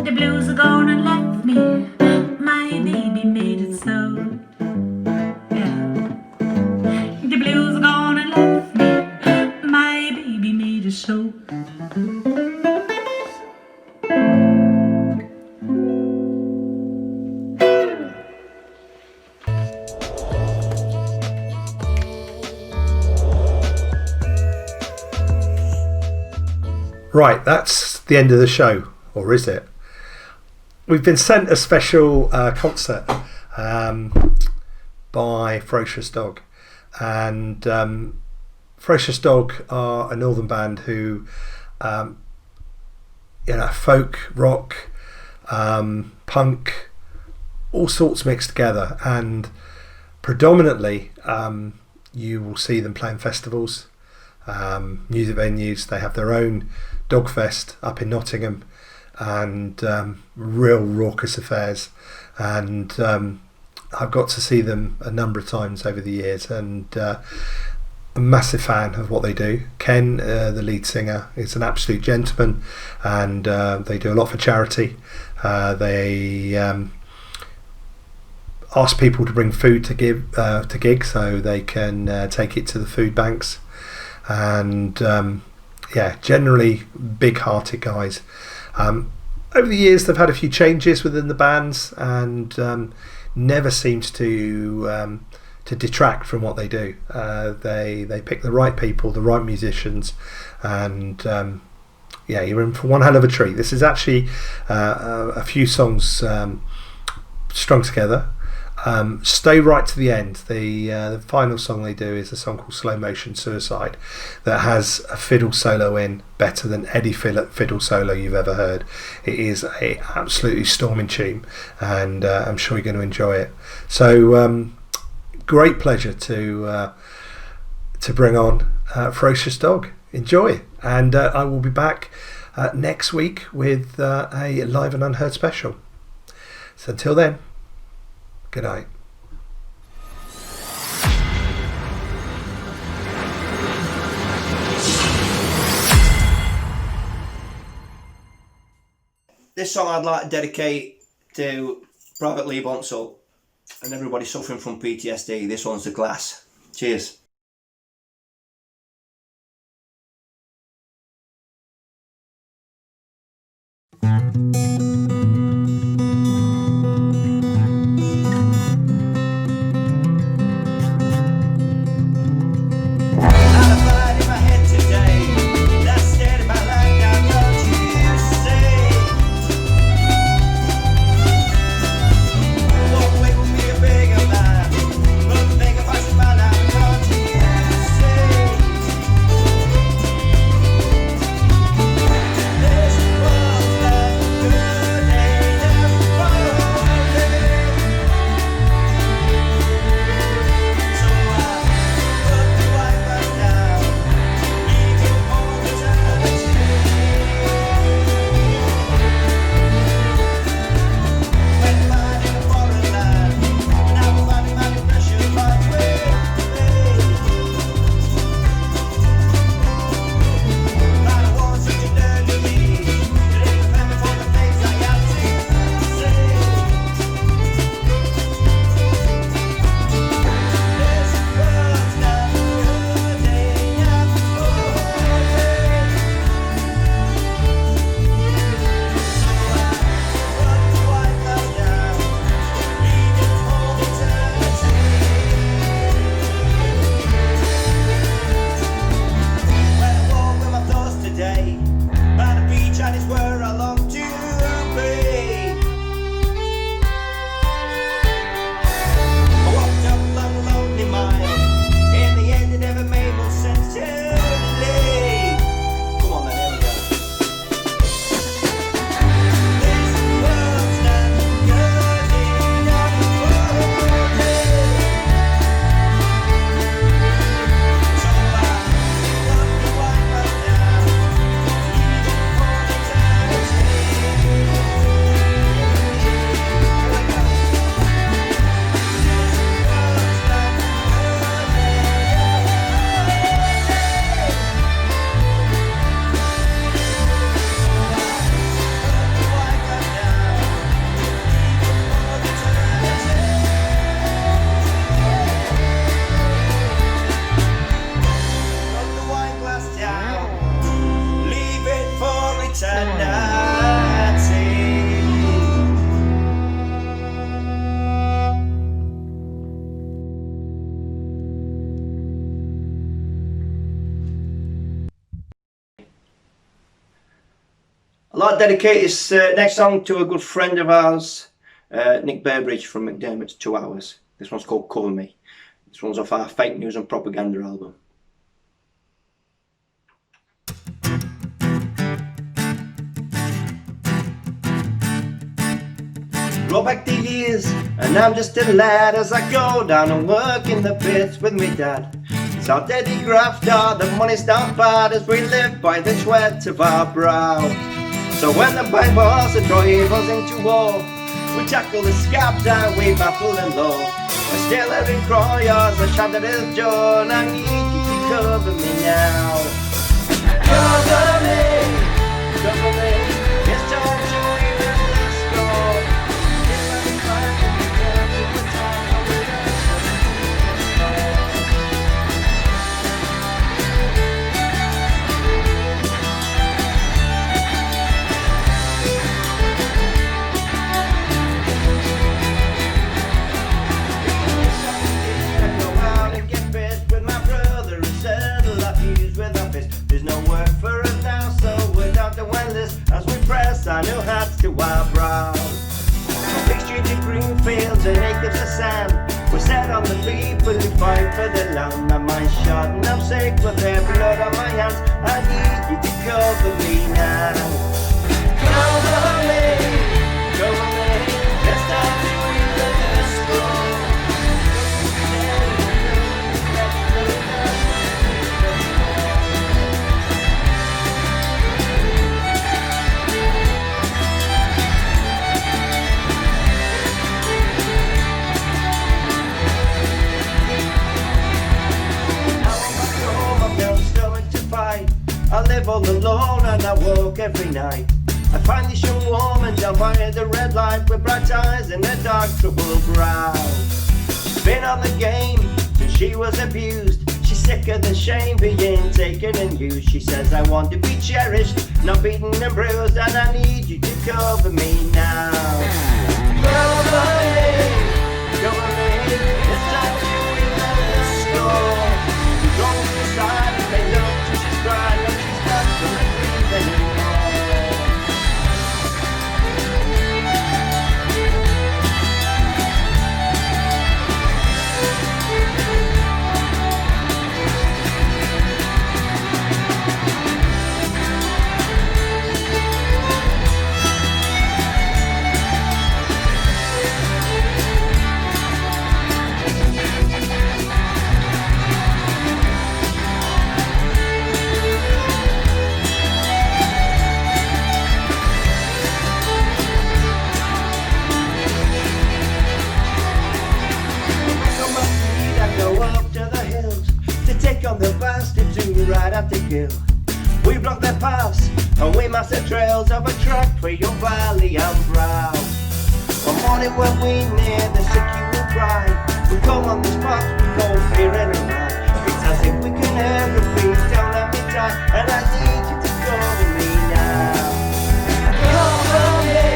The blues are gone and left me. My baby made it so. Yeah. The blues are gone and left me. My baby made it so. Right, that's the end of the show, or is it? We've been sent a special concert by Ferocious Dog, and Ferocious Dog are a northern band who, folk, rock, punk, all sorts mixed together, and predominantly you will see them playing festivals, music venues. They have their own Dogfest up in Nottingham, and real raucous affairs, and I've got to see them a number of times over the years, and a massive fan of what they do. Ken, the lead singer, is an absolute gentleman, and they do a lot for charity. They ask people to bring food to give to gigs, so they can take it to the food banks, and generally big-hearted guys. Over the years, they've had a few changes within the bands, and never seems to detract from what they do. They pick the right people, the right musicians, and you're in for one hell of a treat. This is actually a few songs strung together. Stay right to the end. The final song they do is a song called Slow Motion Suicide, that has a fiddle solo in better than any fiddle solo you've ever heard. It is a absolutely storming tune, and I'm sure you're going to enjoy it. So great pleasure to to bring on Ferocious Dog. Enjoy, and I will be back next week with a Live and Unheard special. So until then, good night. This song I'd like to dedicate to Private Lee Bonsall and everybody suffering from PTSD. This one's The Glass. Cheers. I'd like to dedicate this next song to a good friend of ours, Nick Burbridge from McDermott's 2 Hours. This one's called Cover Me. This one's off our Fake News and Propaganda album. Roll back the years, and I'm just a lad as I go down and work in the pits with me dad. It's our daddy grafter, the money's not bad as we live by the sweat of our brow. So when the Bibles are drivers into war, we tackle the scabs and we battle the law. We're still having cryers, I shout at his John, I need you to cover me now. Cover me, it's time to even the score. Our new hats to our brow. Big streets of green fields and acres of sand. We're set on the people who fight for the land. My mind's shot and I'm sick with their blood on my hands. I need you to cover me now. Cover me, it's time to even the score. live all alone and I walk every night. I find this young woman down by the red light with bright eyes and a dark troubled brow. She's been on the game since she was abused. She's sicker than shame being taken and used. She says I want to be cherished, not beaten and bruised, and I need you to cover me now. Cover me, it's time to even the score. She's on the side and they look till she's crying and she's not gonna breathe anymore. On the bastards who ride at the hill. We block their paths and we mask their trails of a track for your valley and brow. One morning when we near the sick you will cry. We come on the spot, we go fearing and ride. It's as if we can hear the beat, don't let me die, and I need you to cover me now. Cover me,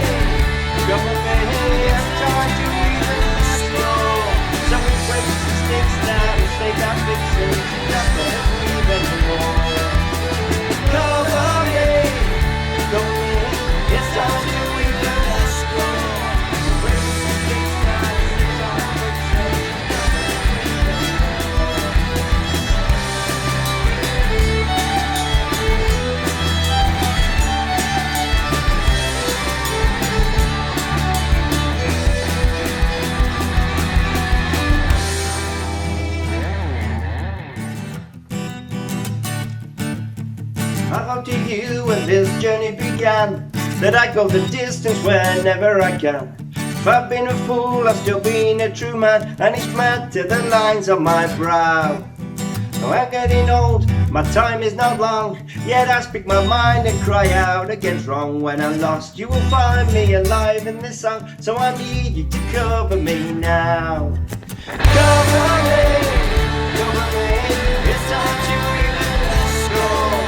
it's time to even the score. So we break the sticks now and stay that fixing. It's time to even the score. I wrote to you when this journey began, that I go the distance whenever I can. If I've been a fool, I've still been a true man, and it's mad to the lines on my brow. Now I'm getting old, my time is not long, yet I speak my mind and cry out against wrong. When I'm lost, you will find me alive in this song, so I need you to cover me now. Cover me, it's time to even the score.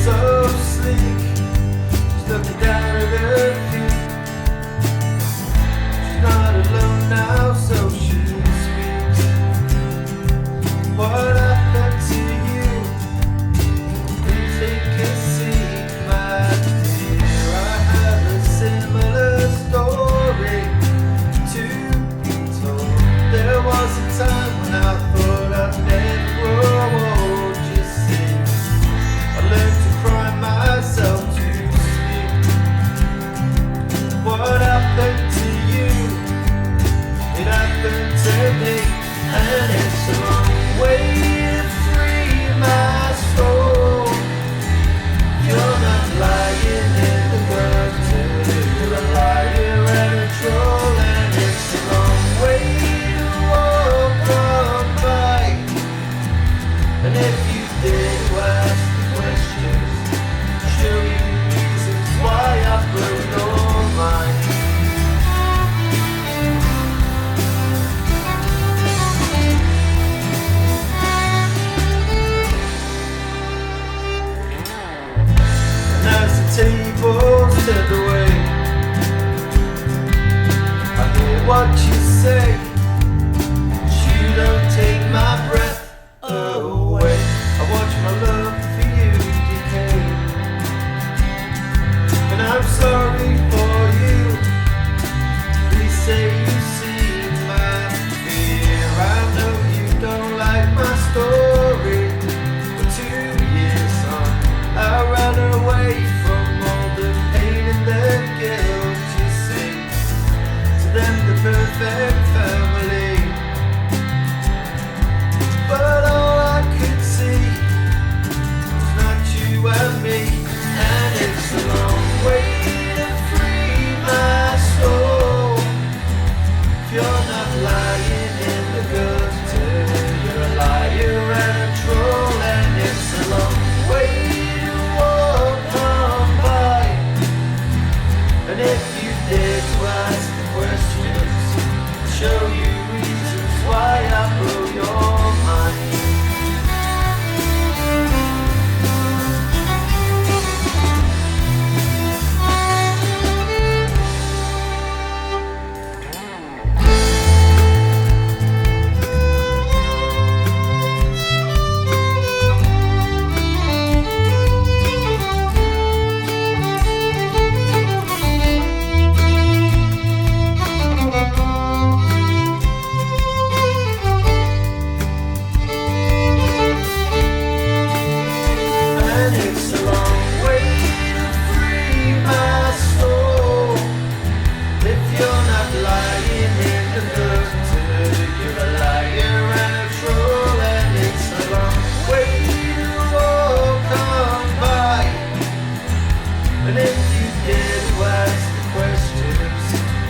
So sleep. what you say. You don't take my breath away. I watch my love for you decay. And I'm sorry for you. Please say you see my fear. I know you don't like my story. For 2 years on, I ran away from all the pain and the guilt. You see, to them the perfect family. But all I could see was not you and me. And it's a long way to free my soul. If you're not lying in the gutter, you're a liar and a troll. And it's a long way to walk on by. And if you dare to ask the questions, I'll show you reasons why I blow your mind. And it's a long way to free my soul. If you're not lying in the gutter, you're a liar and a troll. And it's a long way to walk on by. And if you dare to ask the questions,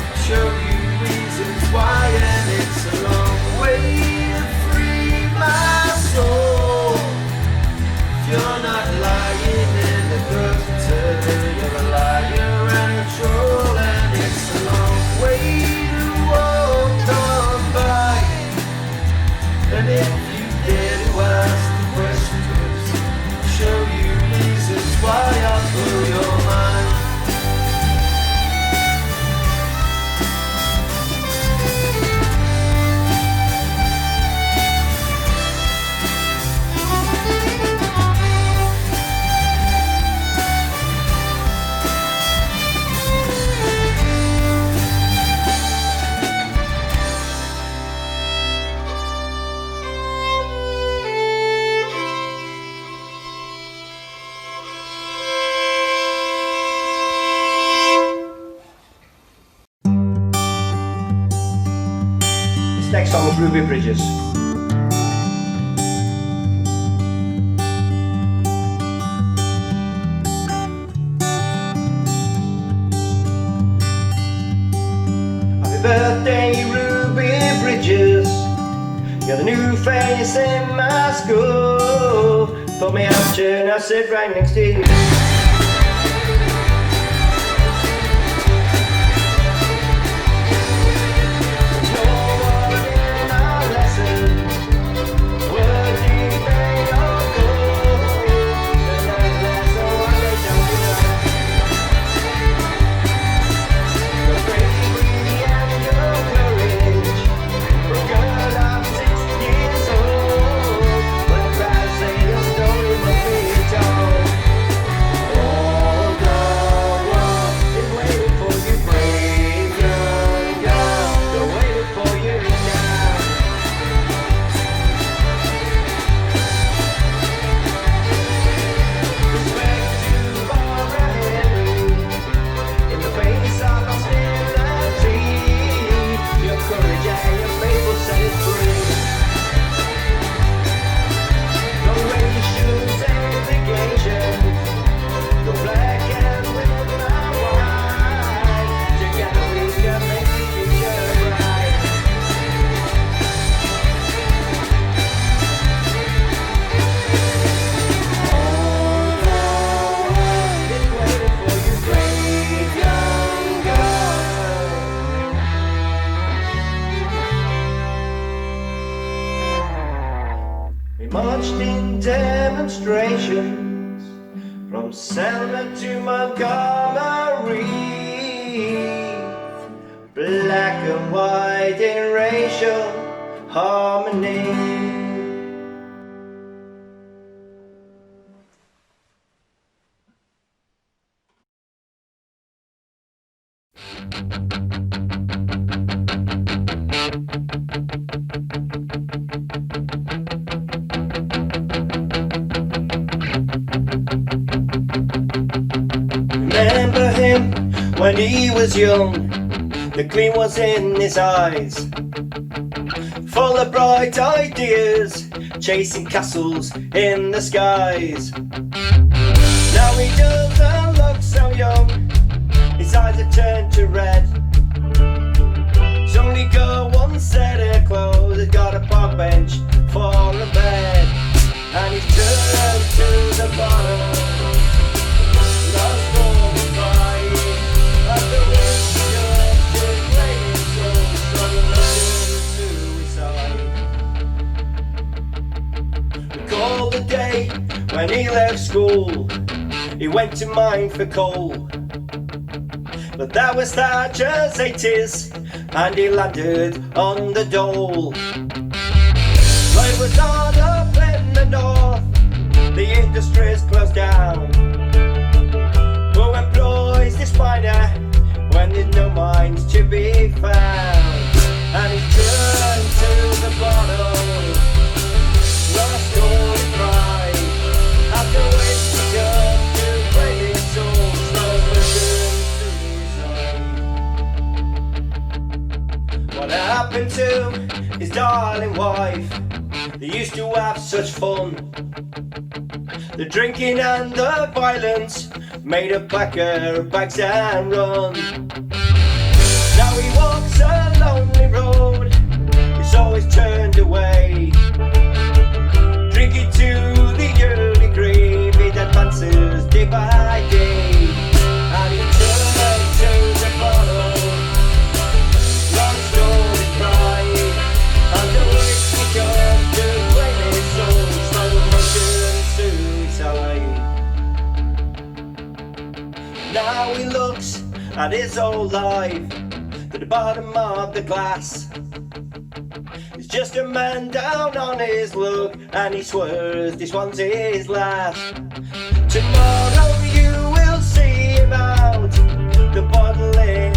I'll show you reasons why. And it's a long way to free my soul. If you're not lying in the gutter, you're a liar and a troll. And it's a long way to walk on by. And if you dare to ask the questions, I'll show you reasons why I'll blow your mind. This next song is Ruby Bridges. Happy birthday, Ruby Bridges. You're the new face in my school. Put me out and I sit right next to you. marched in demonstrations from Selma to Montgomery. black and white in racial harmony. Remember him when he was young, the gleam was in his eyes, full of bright ideas, chasing castles in the skies. Now he doesn't look so young, his eyes have turned to red. He's only got one set of clothes, he's got a park bench for a bed, and he's turned to the bottom. Recall the day when he left school, he went to mine for coal, but that was Thatcher's 80s, and he landed on the dole. Life was hard up in the north, the industries closed down. Who employs this miner when there's no mines to be found? And he's turned to the bottom, lost all his pride, after which he turned to break his soul, slow motion suicide. What happened to his darling wife? They used to have such fun. The drinking and the violence made a packer of bags and run. Now he walks a lonely road, he's always turned away, drinking to the early grave, it advances day by day. And he turned to the bottom, lost all his pride, and the which he turned to blame his soul, slow motion suicide. Now he looks at his old life, to the bottom of the glass. He's just a man down on his luck, and he swears this one's his last. Tomorrow you will see him out, the bottle in